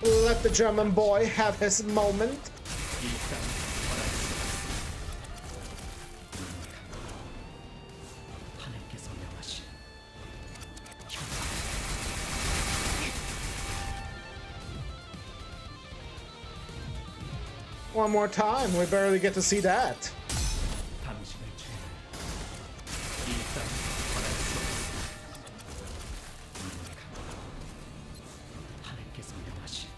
Let the German boy have his moment. 하나님께서 명하신 One more time, we barely get to see that. 당신의 죄를 이 땅에 벌할 수 없습니다. 하나님께서 명하신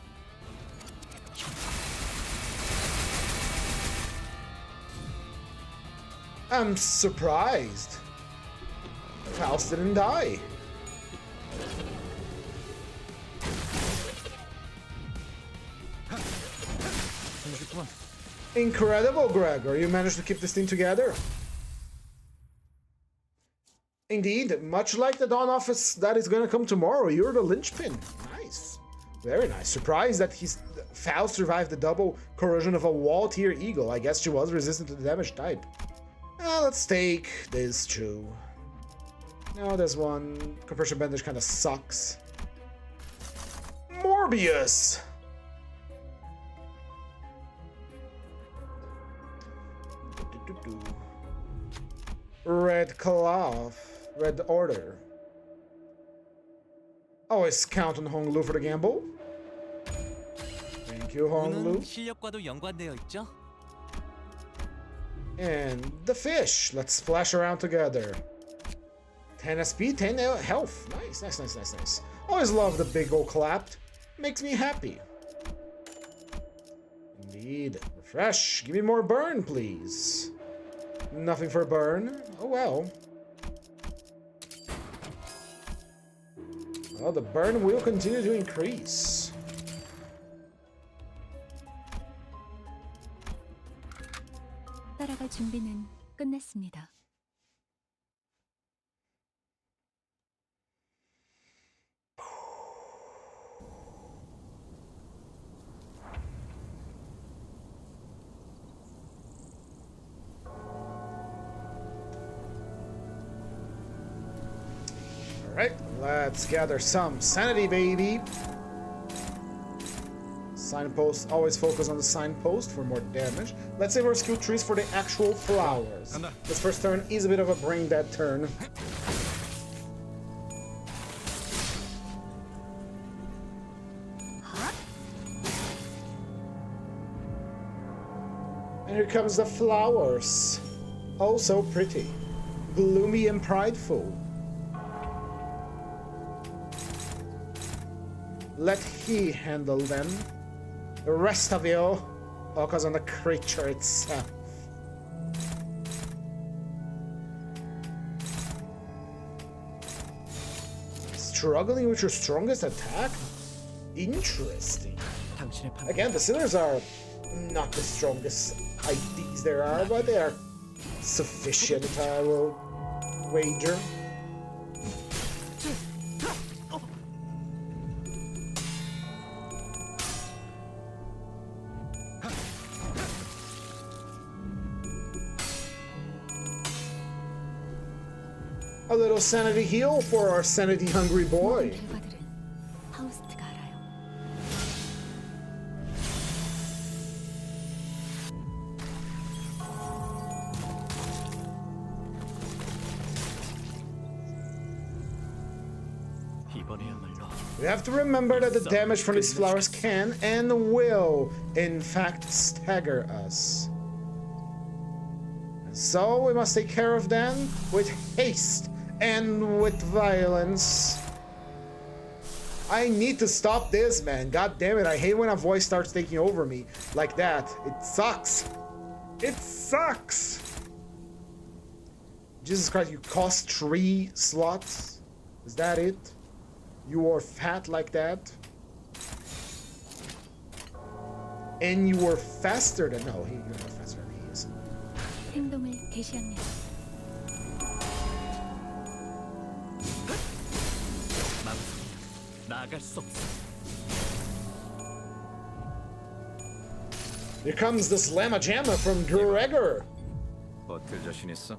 I'm surprised. Faust didn't die. Incredible, Gregor. You managed to keep this thing together. Indeed, much like the Dawn Office that is gonna come tomorrow, you're the linchpin. Nice. Very nice. Surprised that Faust survived the double corrosion of a wall tier eagle. I guess she was resistant to the damage type. Let's take this two. No, there's one. Compression bandage kind of sucks. Morbius! Red cloth. Red order. Always count on Honglu for the gamble. Thank you, Honglu. 실력과도 연관되어 있죠? And the fish. Let's splash around together. 10 SP, 10 health. Nice, nice, nice, nice, nice. Always love the big old clapped. Makes me happy. Indeed. Refresh. Give me more burn, please. Nothing for burn. Oh well. Well, the burn will continue to increase. 따라갈 준비는 끝났습니다. Alright, let's gather some sanity, baby. Signpost, always focus on the signpost for more damage. Let's save our skill trees for the actual flowers. This first turn is a bit of a brain dead turn. And here comes the flowers. Oh, so pretty. Gloomy and prideful. Let he handle them. The rest of you focus on the creature itself. Struggling with your strongest attack? Interesting. 당신의 판 Again, the Sinners are not the strongest IDs there are, but they are sufficient, I will wager. A little sanity heal for our sanity-hungry boy. 결과들은 파우스트가 알아요. 이번에야말로 We have to remember that the damage from these flowers can and will, in fact, stagger us. And so we must take care of them with haste and with violence. I need to stop this, man. God damn it, I hate when a voice starts taking over me like that. It sucks. It sucks. Jesus Christ, you cost 3 slots? Is that it? You are fat like that? And you were faster than... No, you're not faster than he is. 행동을 개시합니다. 망설이면 나아갈 수 없어. Here comes this Llama Jamma from Gregor. 버틸 자신 있어?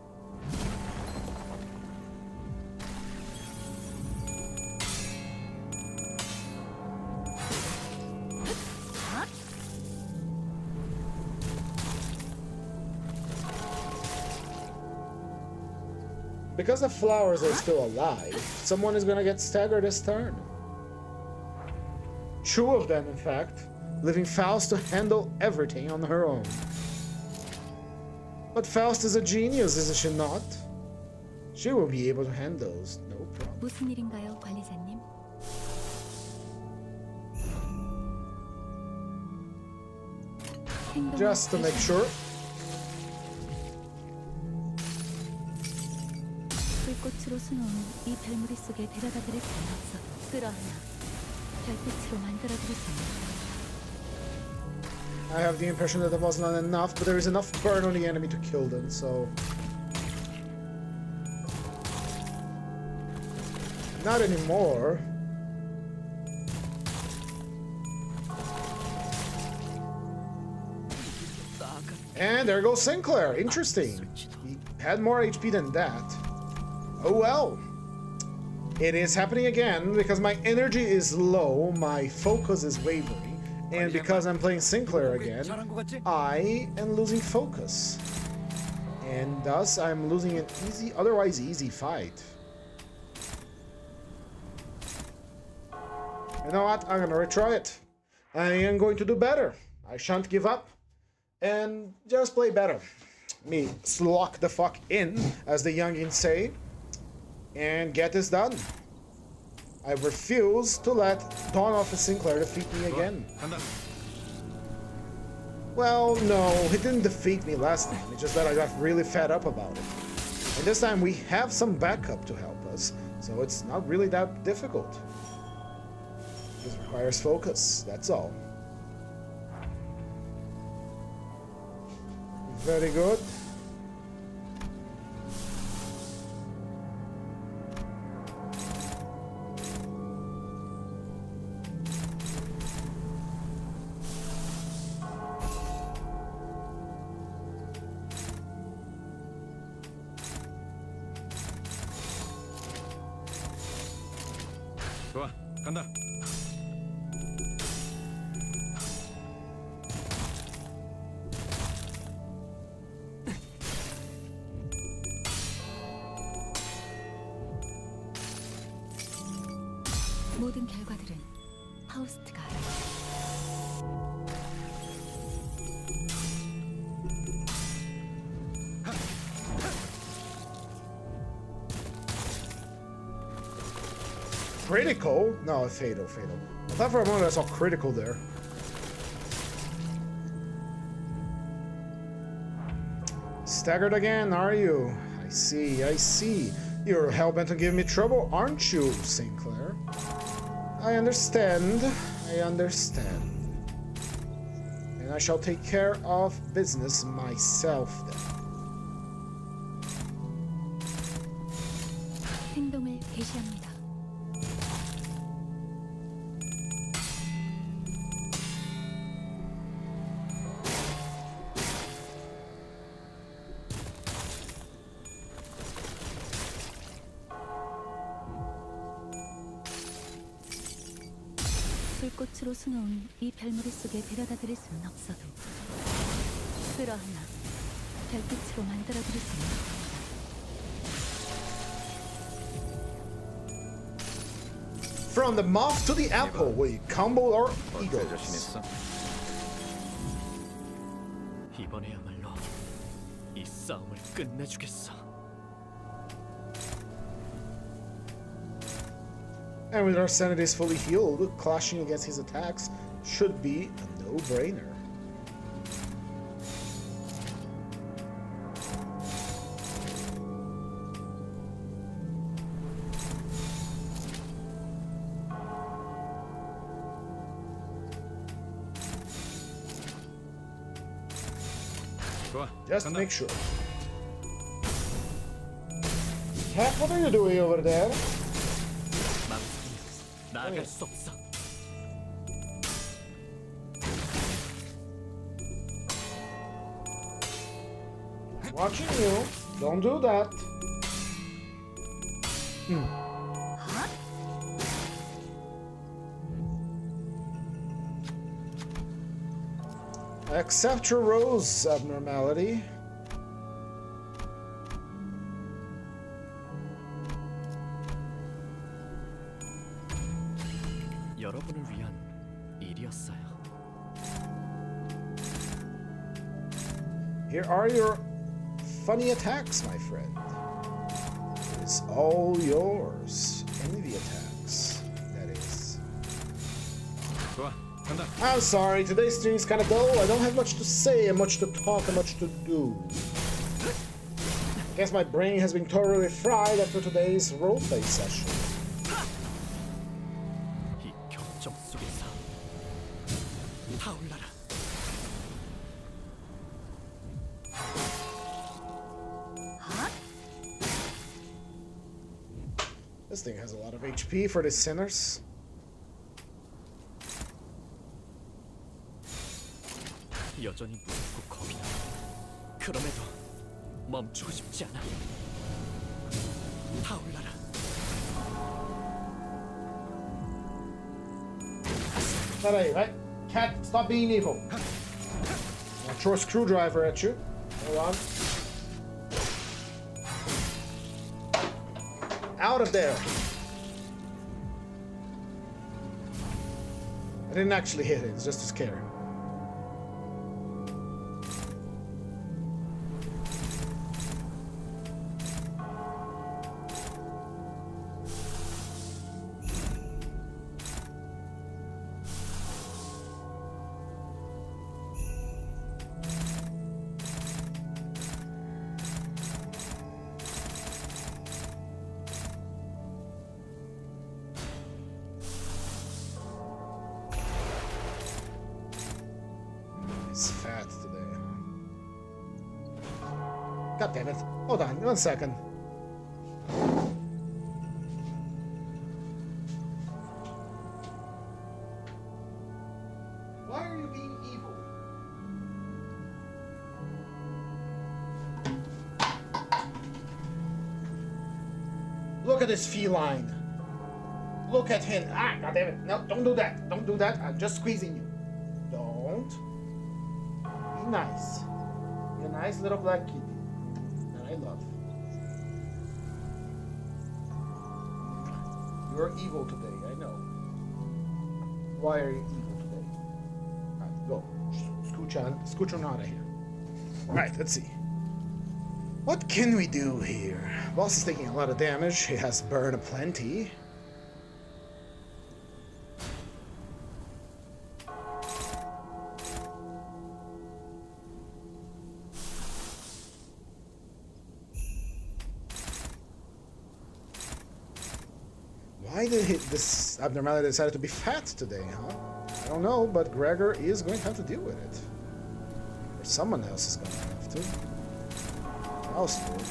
Because the flowers are still alive, someone is gonna get staggered this turn. Two of them, in fact, leaving Faust to handle everything on her own. But Faust is a genius, is she not? She will be able to handle those, no problem. 무슨 일인가요, 관리자님? Just to make sure. 불꽃으로 수놓은 이 별무리 속에 데려다 드릴 수는 없어도 끌어안아 별빛으로 만들어 드릴 수는. I have the impression that there was not enough, but there is enough burn on the enemy to kill them, so... Not anymore. And there goes Sinclair. Interesting. He had more HP than that. Oh well. It is happening again because my energy is low, my focus is wavering. And because I'm playing Sinclair again, I am losing focus. And thus I'm losing an easy, otherwise easy fight. You know what? I'm gonna retry it. I am going to do better. I shan't give up. And just play better. Me lock the fuck in, as the youngins say, and get this done. I refuse to let Dawn of Sinclair defeat me again. Well, no, he didn't defeat me last time. It's just that I got really fed up about it. And this time we have some backup to help us, so it's not really that difficult. It just requires focus, that's all. Very good. 좋아, 간다. 모든 결과들은 파우스트가 알아요. Critical? No, fatal. I thought for a moment I saw critical there. Staggered again, are you? I see. You're hellbent on giving me trouble, aren't you, Sinclair? I understand. And I shall take care of business myself then. 행동을 개시합니다. 불꽃으로 수놓은 이 별무리 속에 데려다 드릴 수는 없어도 끌어안아 별빛으로 만들어 드릴 수는 없습니다. From the moth to the apple, we combo our 어떻게 자신 egos. 있어? 이번에야말로 이 싸움을 끝내주겠어. And with our sanities fully healed, clashing against his attacks should be a no-brainer. 좋아, Just 간다. make sure. Cat, what are you doing over there? 망설이면 나아갈 수 없어. Watching you. Don't do that. Accept your rose abnormality. 여러분을 위한 일이었어요. Here are your funny attacks, my friend. It's all yours. Envy attacks, that is. 좋아, 간다. I'm sorry, today's stream is kind of dull. I don't have much to say, and much to talk, and much to do. I guess my brain has been thoroughly fried after today's roleplay session. 이 격정 속에서 타올라라. This thing has a lot of HP for the sinners. 여전히 무섭고 겁이 나. 그럼에도 멈추고 싶지 않아. 타올라라. Alright, right? Cat, stop being evil. I'll throw a screwdriver at you. Hold on. Out of there. I didn't actually hit it, it's just a scare. He's fat today. God damn it. Hold on, 1 second. Why are you being evil? Look at this feline. Look at him. Ah, God damn it. No, don't do that. Don't do that. I'm just squeezing you. Don't. Be nice. Be a nice little black kitty that I love. You're evil today, I know. Why are you evil today? Alright, go. Scooch on out of here. Alright, let's see. What can we do here? Boss is taking a lot of damage. He has burn aplenty. Why did this abnormality decided to be fat today, huh? I don't know, but Gregor is going to have to deal with it. Or someone else is going to have to. Else would.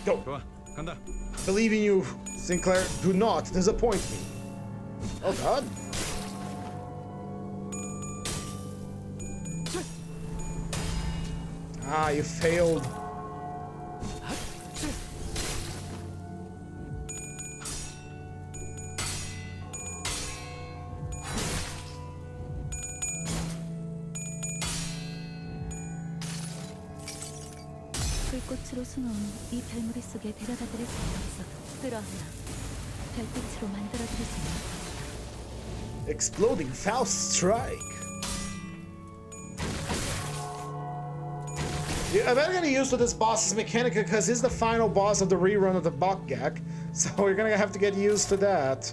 Go! 좋아, 간다. Believe in you, Sinclair. Do not disappoint me. Oh God. Ah, you failed. 불꽃으로 수놓은 이 별무리 속에 데려다드릴 수는 없어도 그러나 별빛으로 만들어드릴 수는 없어. Exploding Faust Strike. Yeah, I'm not getting used to this boss's mechanic because he's the final boss of the rerun of the Bakgak, so we're gonna have to get used to that.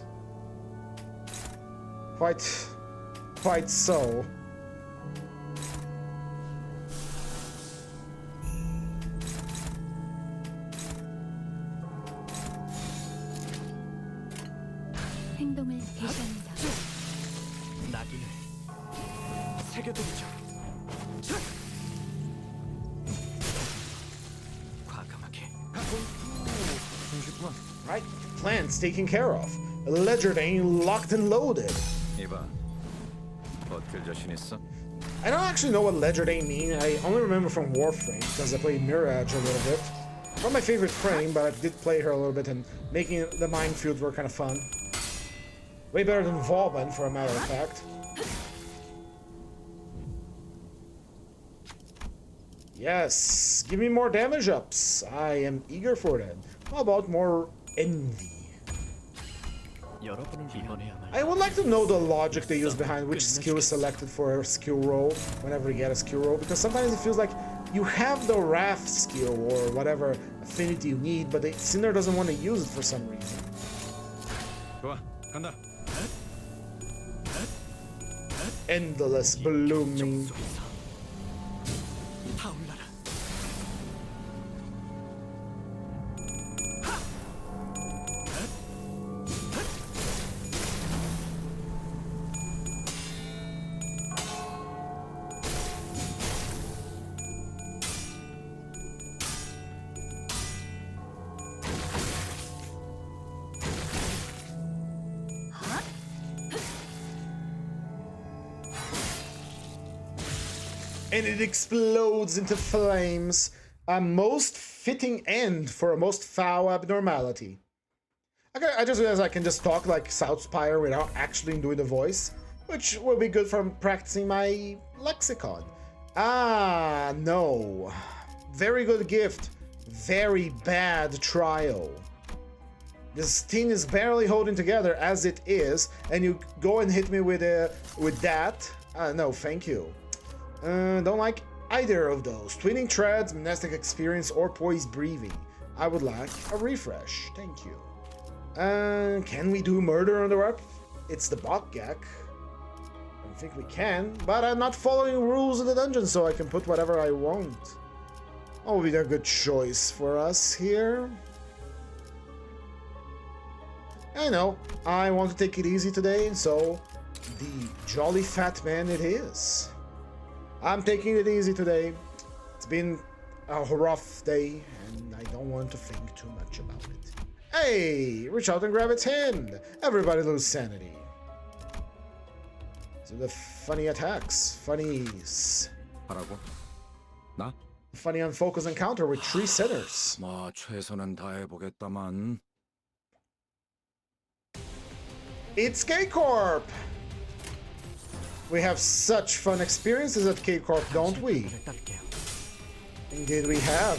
Quite so. 행동을 개시합니다. 낙인을 새겨드리죠. 과감하게. Right, plan's taken care of. Ledgerdane locked and loaded. 이봐, 버틸 자신 있어? I don't actually know what Ledgerdane mean. I only remember from Warframe because I played Mirage a little bit. Not my favorite frame, but I did play her a little bit, and making the minefields were kind of fun. Way better than Vauban, for a matter of fact. Yes, give me more damage ups. I am eager for that. How about more envy? 여러분을 위한 I would like to know the logic they use behind which skill is selected for a skill roll whenever you get a skill roll, because sometimes it feels like you have the Wrath skill or whatever affinity you need, but the Sinner doesn't want to use it for some reason. 좋아, 간다. Endless blooming. 타올라라. And it explodes into flames. A most fitting end for a most foul abnormality. Okay, I just realized I can just talk like South Spire without actually doing the voice, which will be good for practicing my lexicon. Ah, no. Very good gift. Very bad trial. This thing is barely holding together as it is, and you go and hit me with that. No, thank you. Don't like either of those. Twinning Treads, Monastic Experience, or Poised Breathing. I would like a refresh. Thank you. Can we do Murder on the Rep? It's the Botgak. I don't think we can, but I'm not following rules of the dungeon, so I can put whatever I want. What would be a good choice for us here? I know, I want to take it easy today, so the Jolly Fat Man it is. I'm taking it easy today. It's been a rough day, and I don't want to think too much about it. Hey, reach out and grab its hand. Everybody lose sanity. So the funny attacks, funnies. 하라고? 나? Funny unfocused encounter with 3 sinners. 뭐 최선은 다해보겠다만. It's K-Corp! We have such fun experiences at K-Corp, don't we? Indeed we have.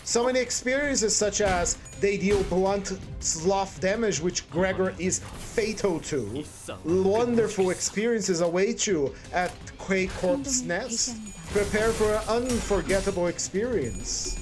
So many experiences such as they deal blunt sloth damage, which Gregor is fatal to. Wonderful experiences await you at K-Corp's nest. Prepare for an unforgettable experience.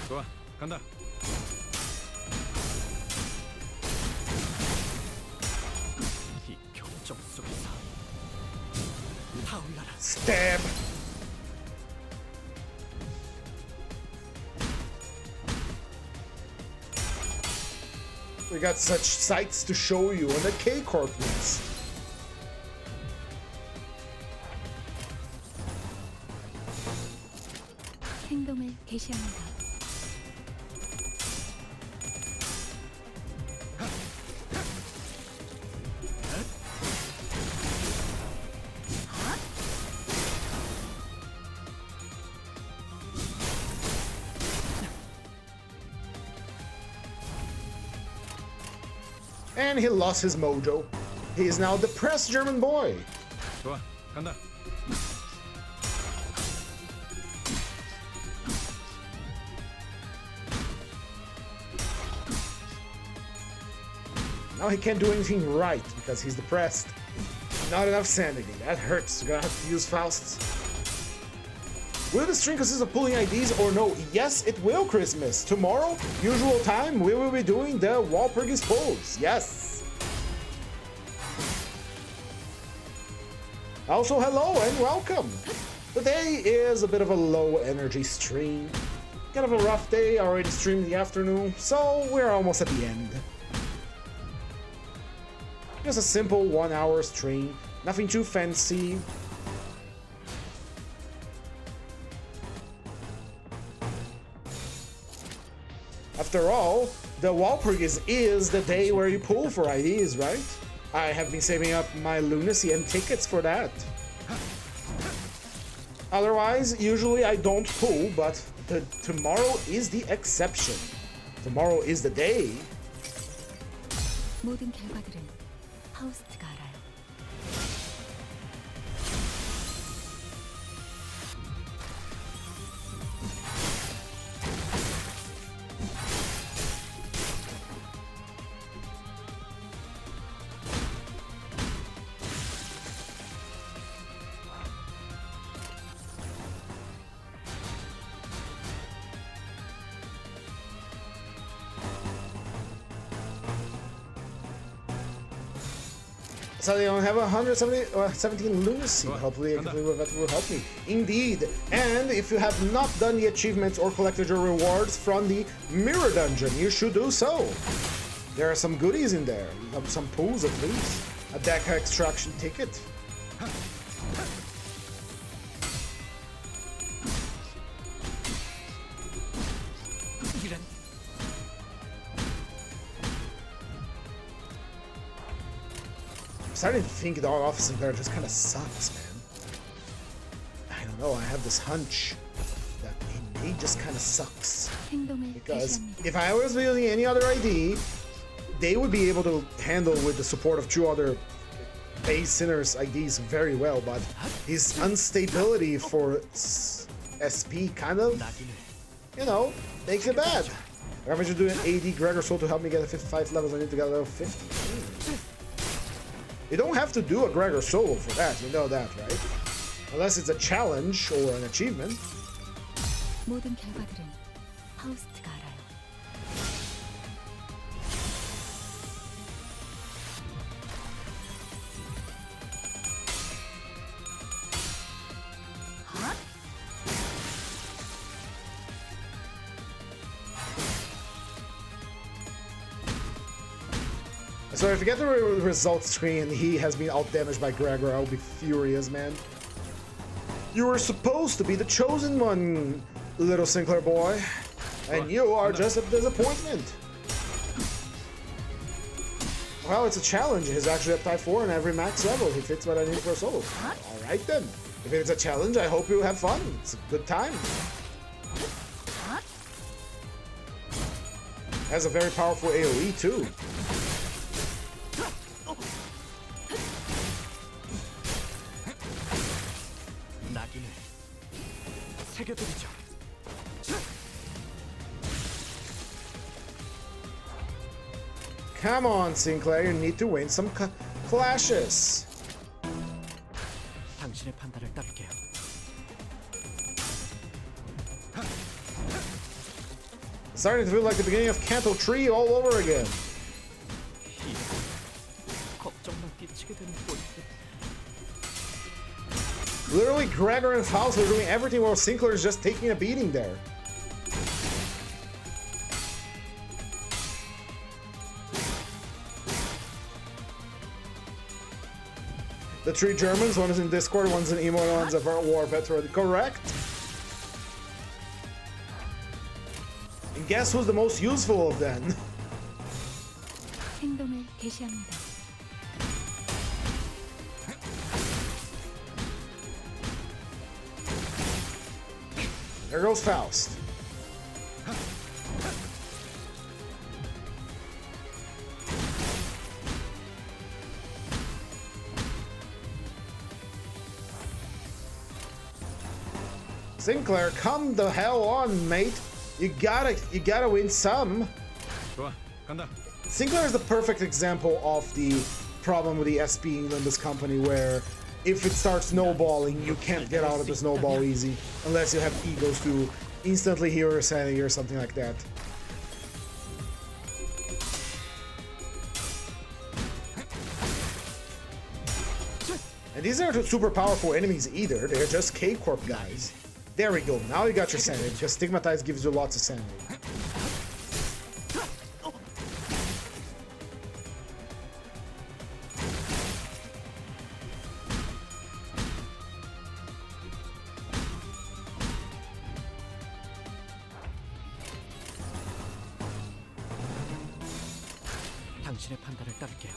좋아, 간다. 이 격정 속에서 타올라라. Stab! We got such sights to show you on the K-Corp nest. 행동을 개시합니다. And he lost his mojo. He is now a depressed German boy. 좋아, 간다. Now he can't do anything right because he's depressed. Not enough sanity. That hurts. You're gonna have to use Faust. Will the stream consist of pulling IDs or no? Yes, it will, Christmas. Tomorrow, usual time, we will be doing the Walpurgis pulls. Yes. Also, hello and welcome. Today is a bit of a low energy stream. Kind of a rough day. I already streamed in the afternoon, so we're almost at the end. Just a simple 1 hour stream, nothing too fancy. After all, the Walpurgis is the day where you pull for IDs, right? I have been saving up my lunacy and tickets for that. Otherwise, usually I don't pull, but tomorrow is the exception. Tomorrow is the day. 모든 결과들은 파우스트가 알아요. So they only have 117 lunacy. Hopefully a complete event will help me. Indeed. And if you have not done the achievements or collected your rewards from the mirror dungeon, you should do so. There are some goodies in there. Some pulls at least. A deck extraction ticket. 이런 I'm starting to think the Office Sinclair just kind of sucks, man. I don't know, I have this hunch that he just kind of sucks. 행동을 Because 개시합니다. if I was building any other ID, they would be able to handle with the support of two other base sinners IDs very well, but his instability for SP kind of, you know, makes it bad. I'm just doing AD Gregor Soul to help me get to 55 levels. I need to get a level 50. You don't have to do a Gregor solo for that, you know that, right? Unless it's a challenge or an achievement. 모든 결과들은 파우스트가 알아요. So if you get the results screen and he has been outdamaged by Gregor, I'll be furious, man. You were supposed to be the chosen one, little Sinclair boy. And you are just a disappointment. Well, it's a challenge. He's actually up type 4 and every max level. He fits what I need for a solo. Alright then. If it's a challenge, I hope you have fun. It's a good time. Has a very powerful AoE too. 낙인을 새겨드리죠. Come on, Sinclair, you need to win some clashes. 당신의 판단을 따를게요. Starting to feel like the beginning of Canto 3 all over again. 걱정만 끼치게 되는 꼴이군. Literally, Gregor and Faust are doing everything while Sinclair is just taking a beating there. The three Germans, one is in Discord, one's in Emo, and one's a war veteran. Correct? And guess who's the most useful of them? 행동을 개시합니다. There goes Faust. Sinclair, come the hell on, mate. You gotta win some. 좋아, 간다. Sinclair is the perfect example of the problem with the SP in Limbus company, where if it starts snowballing, you can't get out of the snowball easy unless you have egos to instantly heal your sanity or something like that. And these aren't super powerful enemies either, they're just K-Corp guys. There we go, now you got your sanity, because Stigmatize gives you lots of sanity. 당신의 판단을 따를게요.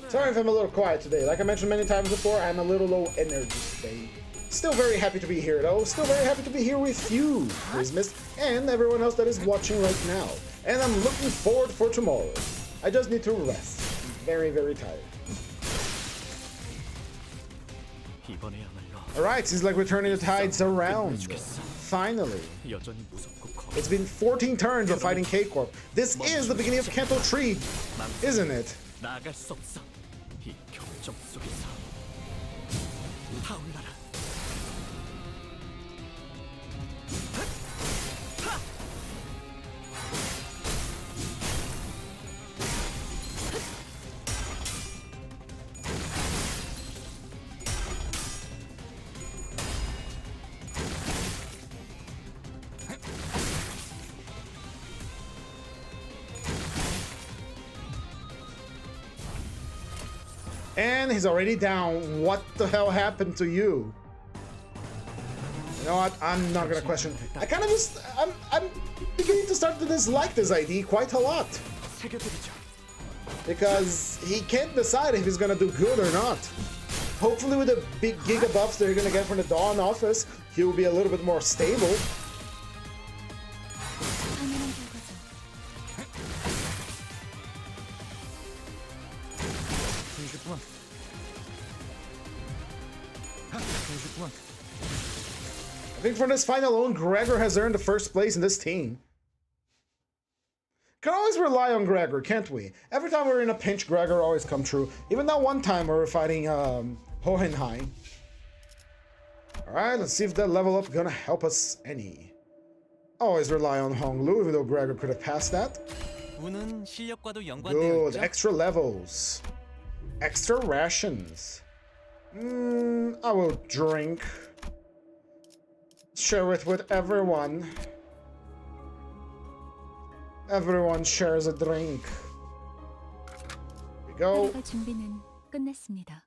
Sorry if I'm a little quiet today. Like I mentioned many times before, I'm a little low energy today. Still very happy to be here though. Still very happy to be here with you, Christmas, and everyone else that is watching right now. And I'm looking forward for tomorrow. I just need to rest. I'm very, very tired. Alright, seems like we're turning the tides around. Finally. It's been 14 turns of fighting K-Corp. This is the beginning of Kanto Tree, isn't it? 나아갈 수 없어. 이 경점 속에서 타올라라. And he's already down. What the hell happened to you? You know what? I'm not gonna question. I kind of just I'm beginning to start to dislike this ID quite a lot. Because he can't decide if he's gonna do good or not. Hopefully with the big giga buffs that you're gonna get from the Dawn office, he will be a little bit more stable. I think for this fight alone, Gregor has earned the first place in this team. Can always rely on Gregor, can't we? Every time we're in a pinch, Gregor always come true. Even that one time where we're fighting Hohenheim. Alright, let's see if that level up gonna help us any. Always rely on Honglu, even though Gregor could have passed that. Good, extra levels. Extra rations. I will drink. Share it with everyone. Everyone shares a drink. Here we go. 준비는 끝냈습니다.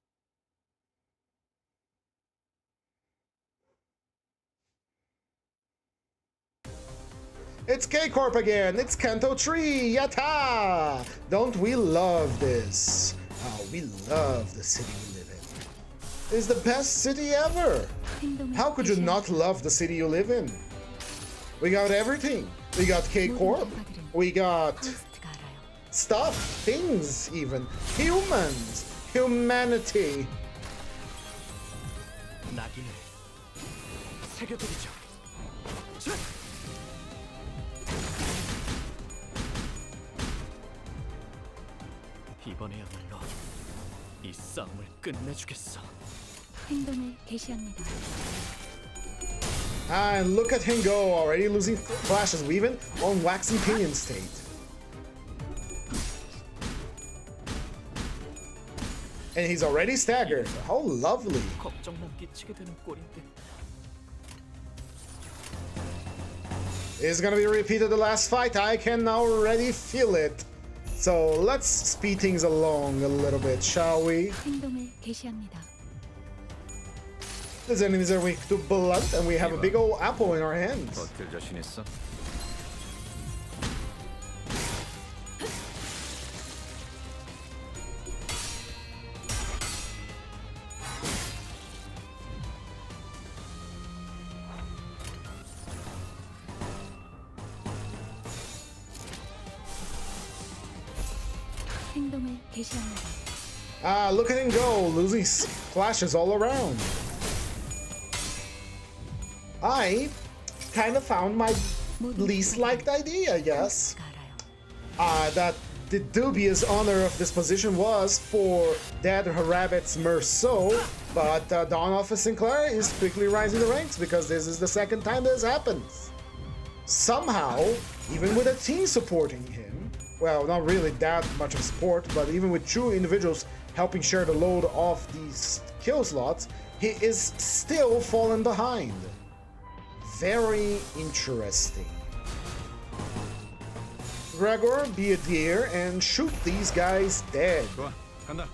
It's K-Corp again. It's Kanto Tree. Yatta! Don't we love this? Oh, we love the city we live in. It's the best city ever. How could you not love the city you live in? We got everything. We got K-Corp. We got stuff, things even. Humans. Humanity. 낙인을 새겨드리죠. 이번에야말로 이 싸움을 끝내주겠어. 행동을 개시합니다. And look at him go, already losing flashes, weaving on waxing pinion state. And he's already staggered. How lovely. 걱정만 끼치게 되는 꼴인데. It's gonna be repeated the last fight. I can already feel it. So let's speed things along a little bit, shall we? 행동을 개시합니다. These enemies are weak to blood, and we have a big old apple in our hands. 버틸 자신 있어? 행동을 개시합니다. Ah, look at him go, losing flashes all around. I kind of found my least liked idea, I guess. That the dubious honor of this position was for Dead Rabbit's Merceau, but Dawn Office Sinclair is quickly rising the ranks because this is the second time this happens. Somehow, even with a team supporting him, well, not really that much of support, but even with two individuals helping share the load of these kill slots, he is still falling behind. Very interesting. Gregor, be a deer and shoot these guys dead. 좋아, 간다.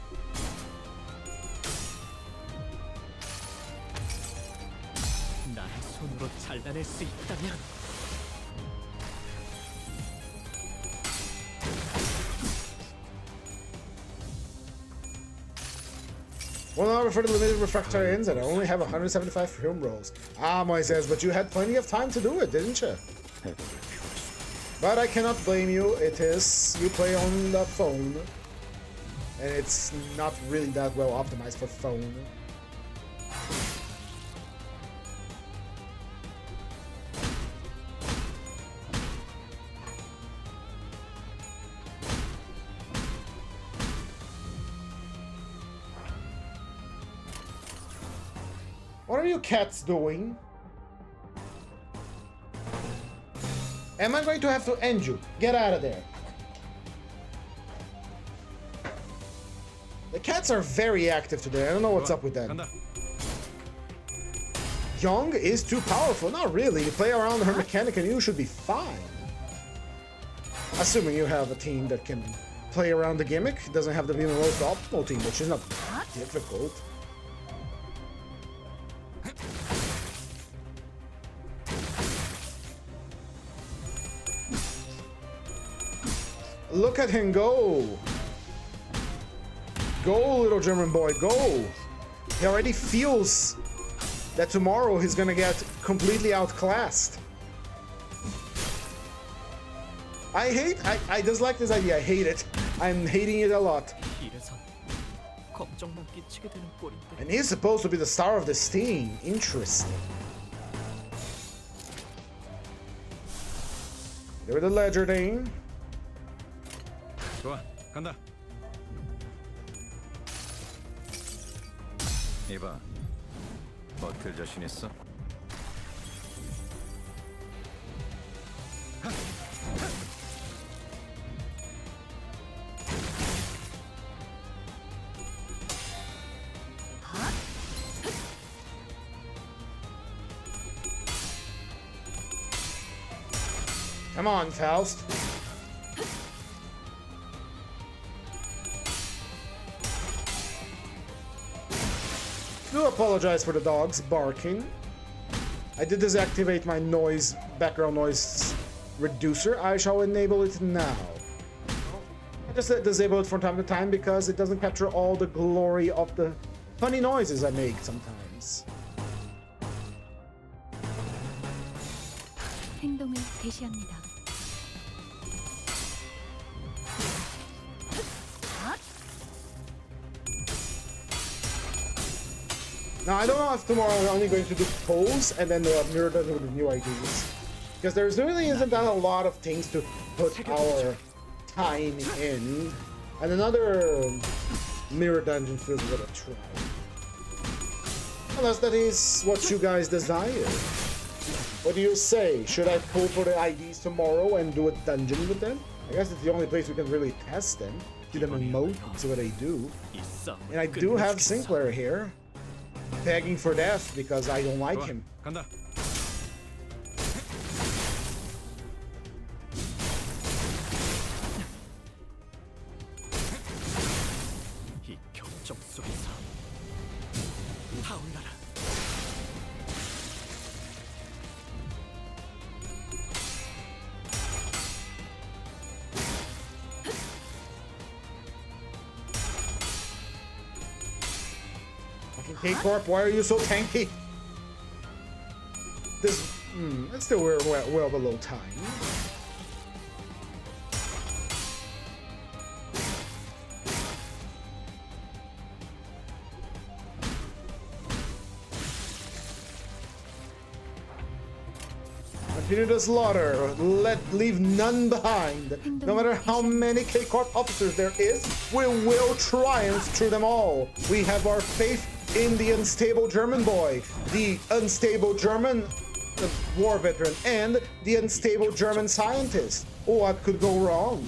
나의 손으로 잘라낼 수 있다면 One hour for the limited refractory ends, and I only have 175 film rolls. Ah, Moises, but you had plenty of time to do it, didn't you? But I cannot blame you. It is you play on the phone, and it's not really that well optimized for phone. What are you cats doing? Am I going to have to end you? Get out of there. The cats are very active today. I don't know what's up with them. 간다. Young is too powerful. Not really. You play around her mechanic and you should be fine. Assuming you have a team that can play around the gimmick. It doesn't have to be the most optimal team, which is not difficult. Look at him go! Go, little German boy, go! He already feels that tomorrow he's gonna get completely outclassed. I dislike this idea, I hate it. I'm hating it a lot. 이래선 걱정만 끼치게 되는 꼴인데. And he's supposed to be the star of this team. Interesting. There with the ledger thing. 좋아, 간다. 이봐, 버틸 자신 있어? Come on, Faust. Do apologize for the dogs barking. I did disactivate my noise, background noise reducer. I shall enable it now. I just disable it from time to time because it doesn't capture all the glory of the funny noises I make sometimes. 행동을 개시합니다. Now, I don't know if tomorrow we're only going to do polls and then mirror dungeon with new ideas. Because there really isn't that a lot of things to put our time in. And another mirror dungeon feels a little try. Unless that is what you guys desire. What do you say? Should I pull for the IDs tomorrow and do a dungeon with them? I guess it's the only place we can really test them. See them emote and see what they do. And I do have Sinclair here. Begging for death because I don't like 좋아, him. 간다. 이 격정 속에서 타올라라. K-Corp, why are you so tanky? This, that's still well below time. Continue the slaughter. Leave none behind. No matter how many K-Corp officers there is, we will triumph through them all. We have our faith in the unstable German boy, the unstable German war veteran, and the unstable German scientist. What could go wrong?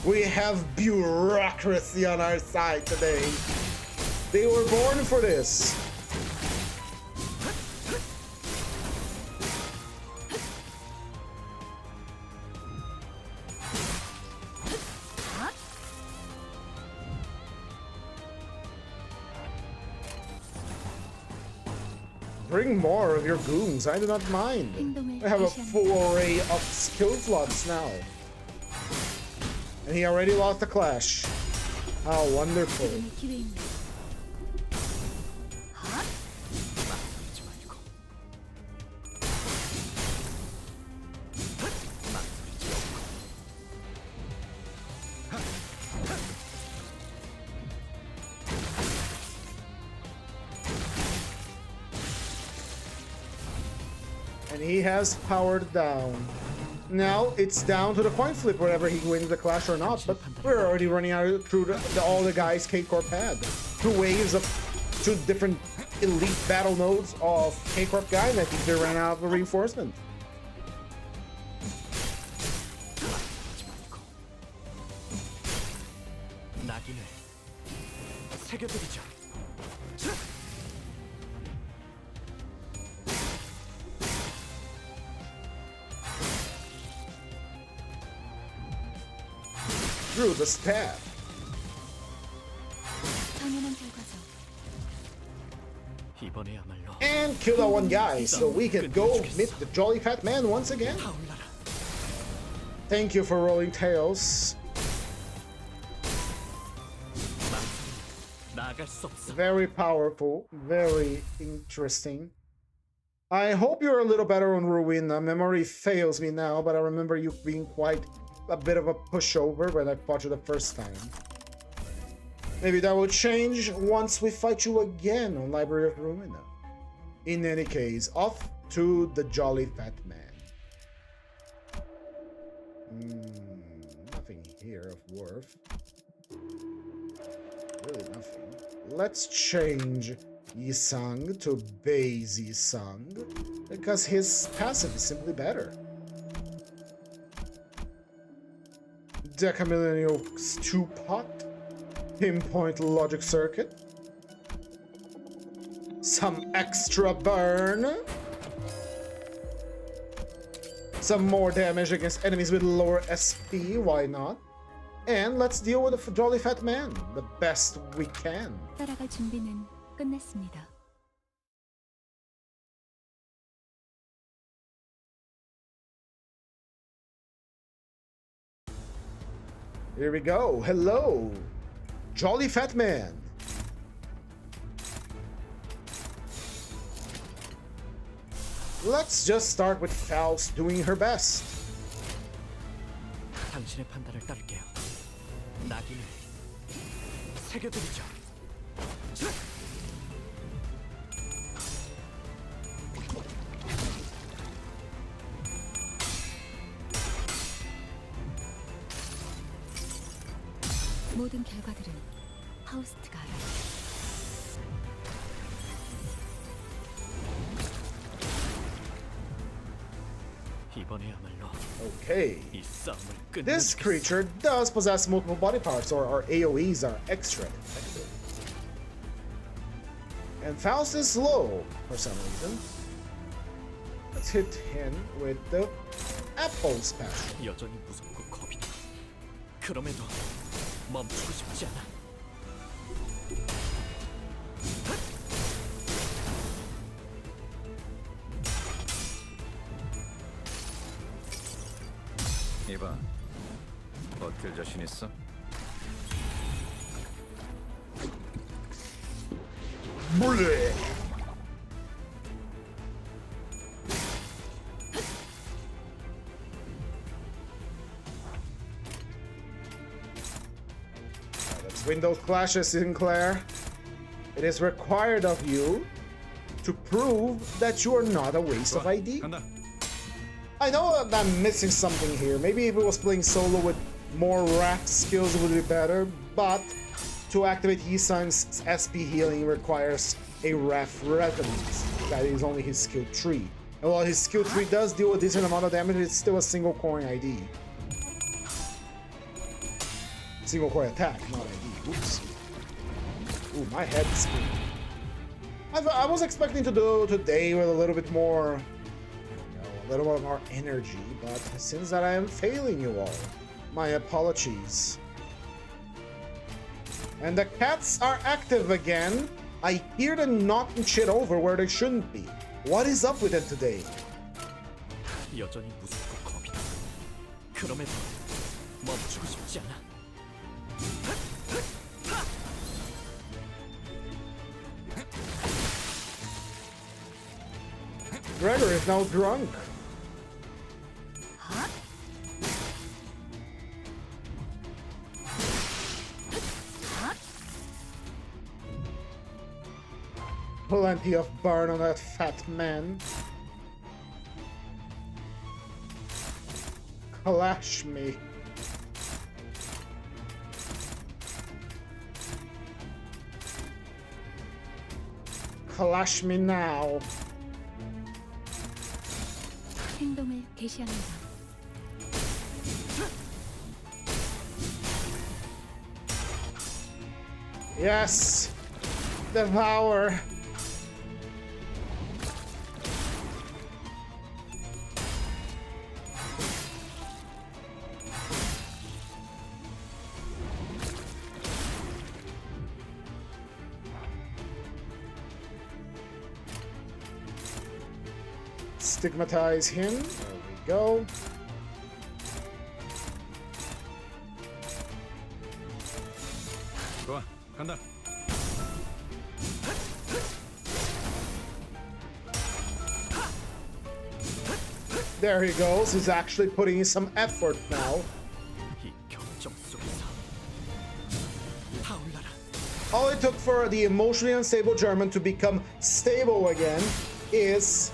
We have bureaucracy on our side today. They were born for this. Bring more of your goons, I do not mind. I have a full array of skill slots now. And he already lost the clash. How wonderful. And he has powered down. Now it's down to the coin flip whether he wins the clash or not, but we're already running out through all the guys K-Corp had. 2 waves of 2 different elite battle nodes of K-Corp guys, and I think they ran out of reinforcement. 낙인을 새겨드리죠. Through the stab. 당연한 결과죠. 이번에야말로 And kill that one guy so we can go meet the Jolly Fat Man once again. 타올라라. Thank you for rolling tails. 나아갈 수 없어. Very powerful, very interesting. I hope you're a little better on Ruin. Memory fails me now, but I remember you being quite a bit of a pushover when I fought you the first time. Maybe that will change once we fight you again on Library of Ruina. In any case, off to the Jolly Fat Man. Nothing here of worth. Really nothing. Let's change Yisang to base Yisang because his passive is simply better. Decamillennial's 2-pot, pinpoint logic circuit, some extra burn, some more damage against enemies with lower SP, why not? And let's deal with the Jolly Fat Man the best we can. 따라갈 준비는 끝냈습니다. Here we go. Hello, Jolly Fat Man. Let's just start with Faust doing her best. 당신의 판단을 따를게요. 낙인을 새겨드리죠. 모든 결과들은 파우스트가 알아요. 이번에야말로 Okay. 이 싸움을 This 끝내주겠어. creature does possess multiple body parts, or our AoEs are extra effective. And Faust is slow for some reason. Let's hit him with the Apple Special. 여전히 무섭고 겁이 나. 그럼에도 멈추고 싶지 않아. 이봐, 버틸 자신 있어? Bleh. Let's win those clashes, Sinclair. It is required of you to prove that you are not a waste of ID. 간다. I know that I'm missing something here. Maybe if it was playing solo with more Wrath skills it would be better, but to activate Yisang's SP healing requires a Wrath Resonance. That is only his skill 3. And while his skill 3 does deal a decent amount of damage, it's still a single coin ID. Single coin attack, not ID. Oops. Ooh, my head is spinning. I was expecting to do today with a little bit more, a little bit more energy, but it seems that I am failing you all. My apologies. And the cats are active again. I hear them knocking shit over where they shouldn't be. What is up with them today? 여전히 무섭고 겁이 나. 그럼에도 멈추고 싶지 않아. Gregor is now drunk. Plenty of burn on that fat man. Clash me. Clash me now. 행동을 개시합니다. Yes! Devour! Stigmatize him. There we go. 좋아, 간다. There he goes. He's actually putting in some effort now. 이 경정 속에서 타올라라. All it took for the emotionally unstable German to become stable again is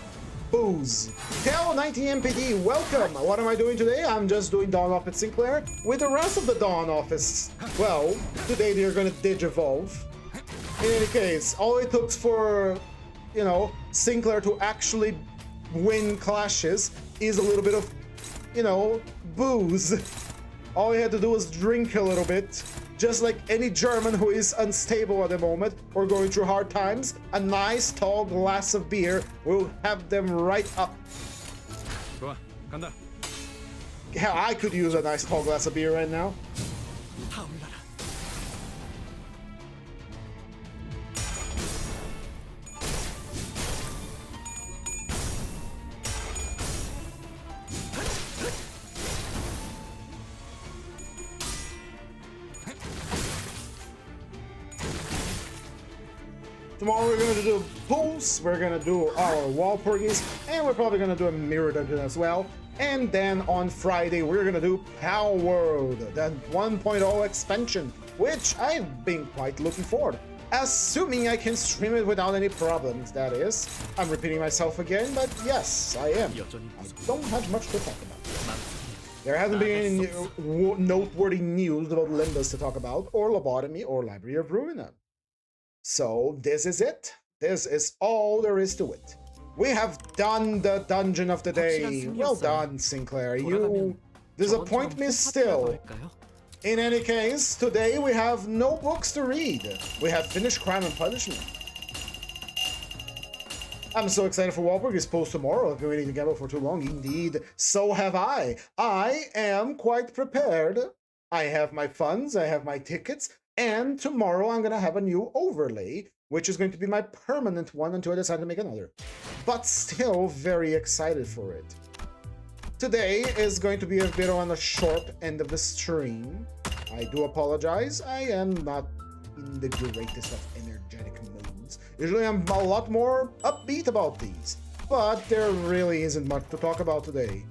booze. Tell 19 MPD, welcome! What am I doing today? I'm just doing Dawn Office Sinclair with the rest of the Dawn Office. Well, today they're gonna digivolve. In any case, all it took for, you know, Sinclair to actually win clashes is a little bit of, you know, booze. All he had to do was drink a little bit. Just like any German who is unstable at the moment or going through hard times, a nice tall glass of beer will have them right up. 좋아, 간다. Hell, I could use a nice tall glass of beer right now. 타올라라. Tomorrow we're going to do pools, we're going to do our Walpurgis, and we're probably going to do a mirror dungeon as well. And then on Friday we're going to do Power World, that 1.0 expansion, which I've been quite looking forward. Assuming I can stream it without any problems, that is. I'm repeating myself again, but yes, I am. I don't have much to talk about. There hasn't been any noteworthy news about Limbus to talk about, or Lobotomy, or Library of Ruina. So this is it. This is all there is to it. We have done the dungeon of the day. Well done, Sinclair. You disappoint me still. In any case, today we have no books to read. We have finished Crime and Punishment. I'm so excited for Walpurgis post tomorrow. I've been waiting to gamble for too long. Indeed, so have I. I am quite prepared. I have my funds, I have my tickets, and tomorrow I'm going to have a new overlay, which is going to be my permanent one until I decide to make another. But still very excited for it. Today is going to be a bit on the short end of the stream. I do apologize. I am not in the greatest of energetic moods. Usually I'm a lot more upbeat about these. But there really isn't much to talk about today.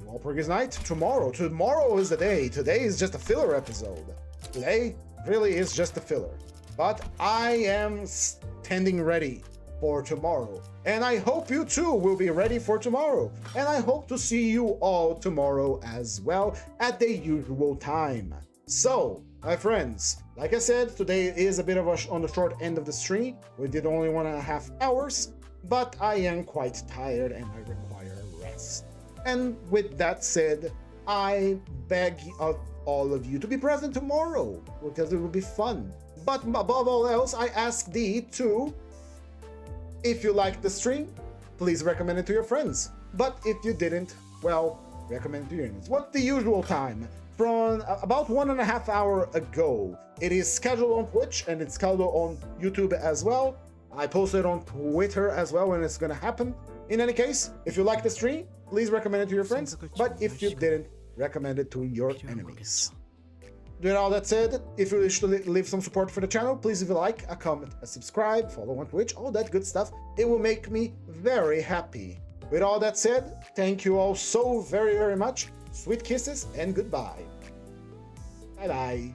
Walpurgis Night, tomorrow. Tomorrow is the day. Today is just a filler episode. Today really is just a filler. But I am standing ready for tomorrow. And I hope you too will be ready for tomorrow. And I hope to see you all tomorrow as well at the usual time. So, my friends, like I said, today is a bit of on the short end of the stream. We did only 1.5 hours, but I am quite tired and I require rest. And with that said, I beg of all of you to be present tomorrow, because it will be fun. But above all else, I ask thee to, if you liked the stream, please recommend it to your friends. But if you didn't, well, recommend it to your enemies. What's the usual time? From about 1.5 hours ago. It is scheduled on Twitch and it's scheduled on YouTube as well. I posted on Twitter as well when it's gonna happen. In any case, if you like the stream, please recommend it to your friends. But if you didn't, recommend it to your enemies. With all that said, if you wish to leave some support for the channel, please leave a like, a comment, a subscribe, follow on Twitch, all that good stuff. It will make me very happy. With all that said, thank you all so very, very much. Sweet kisses and goodbye. Bye-bye.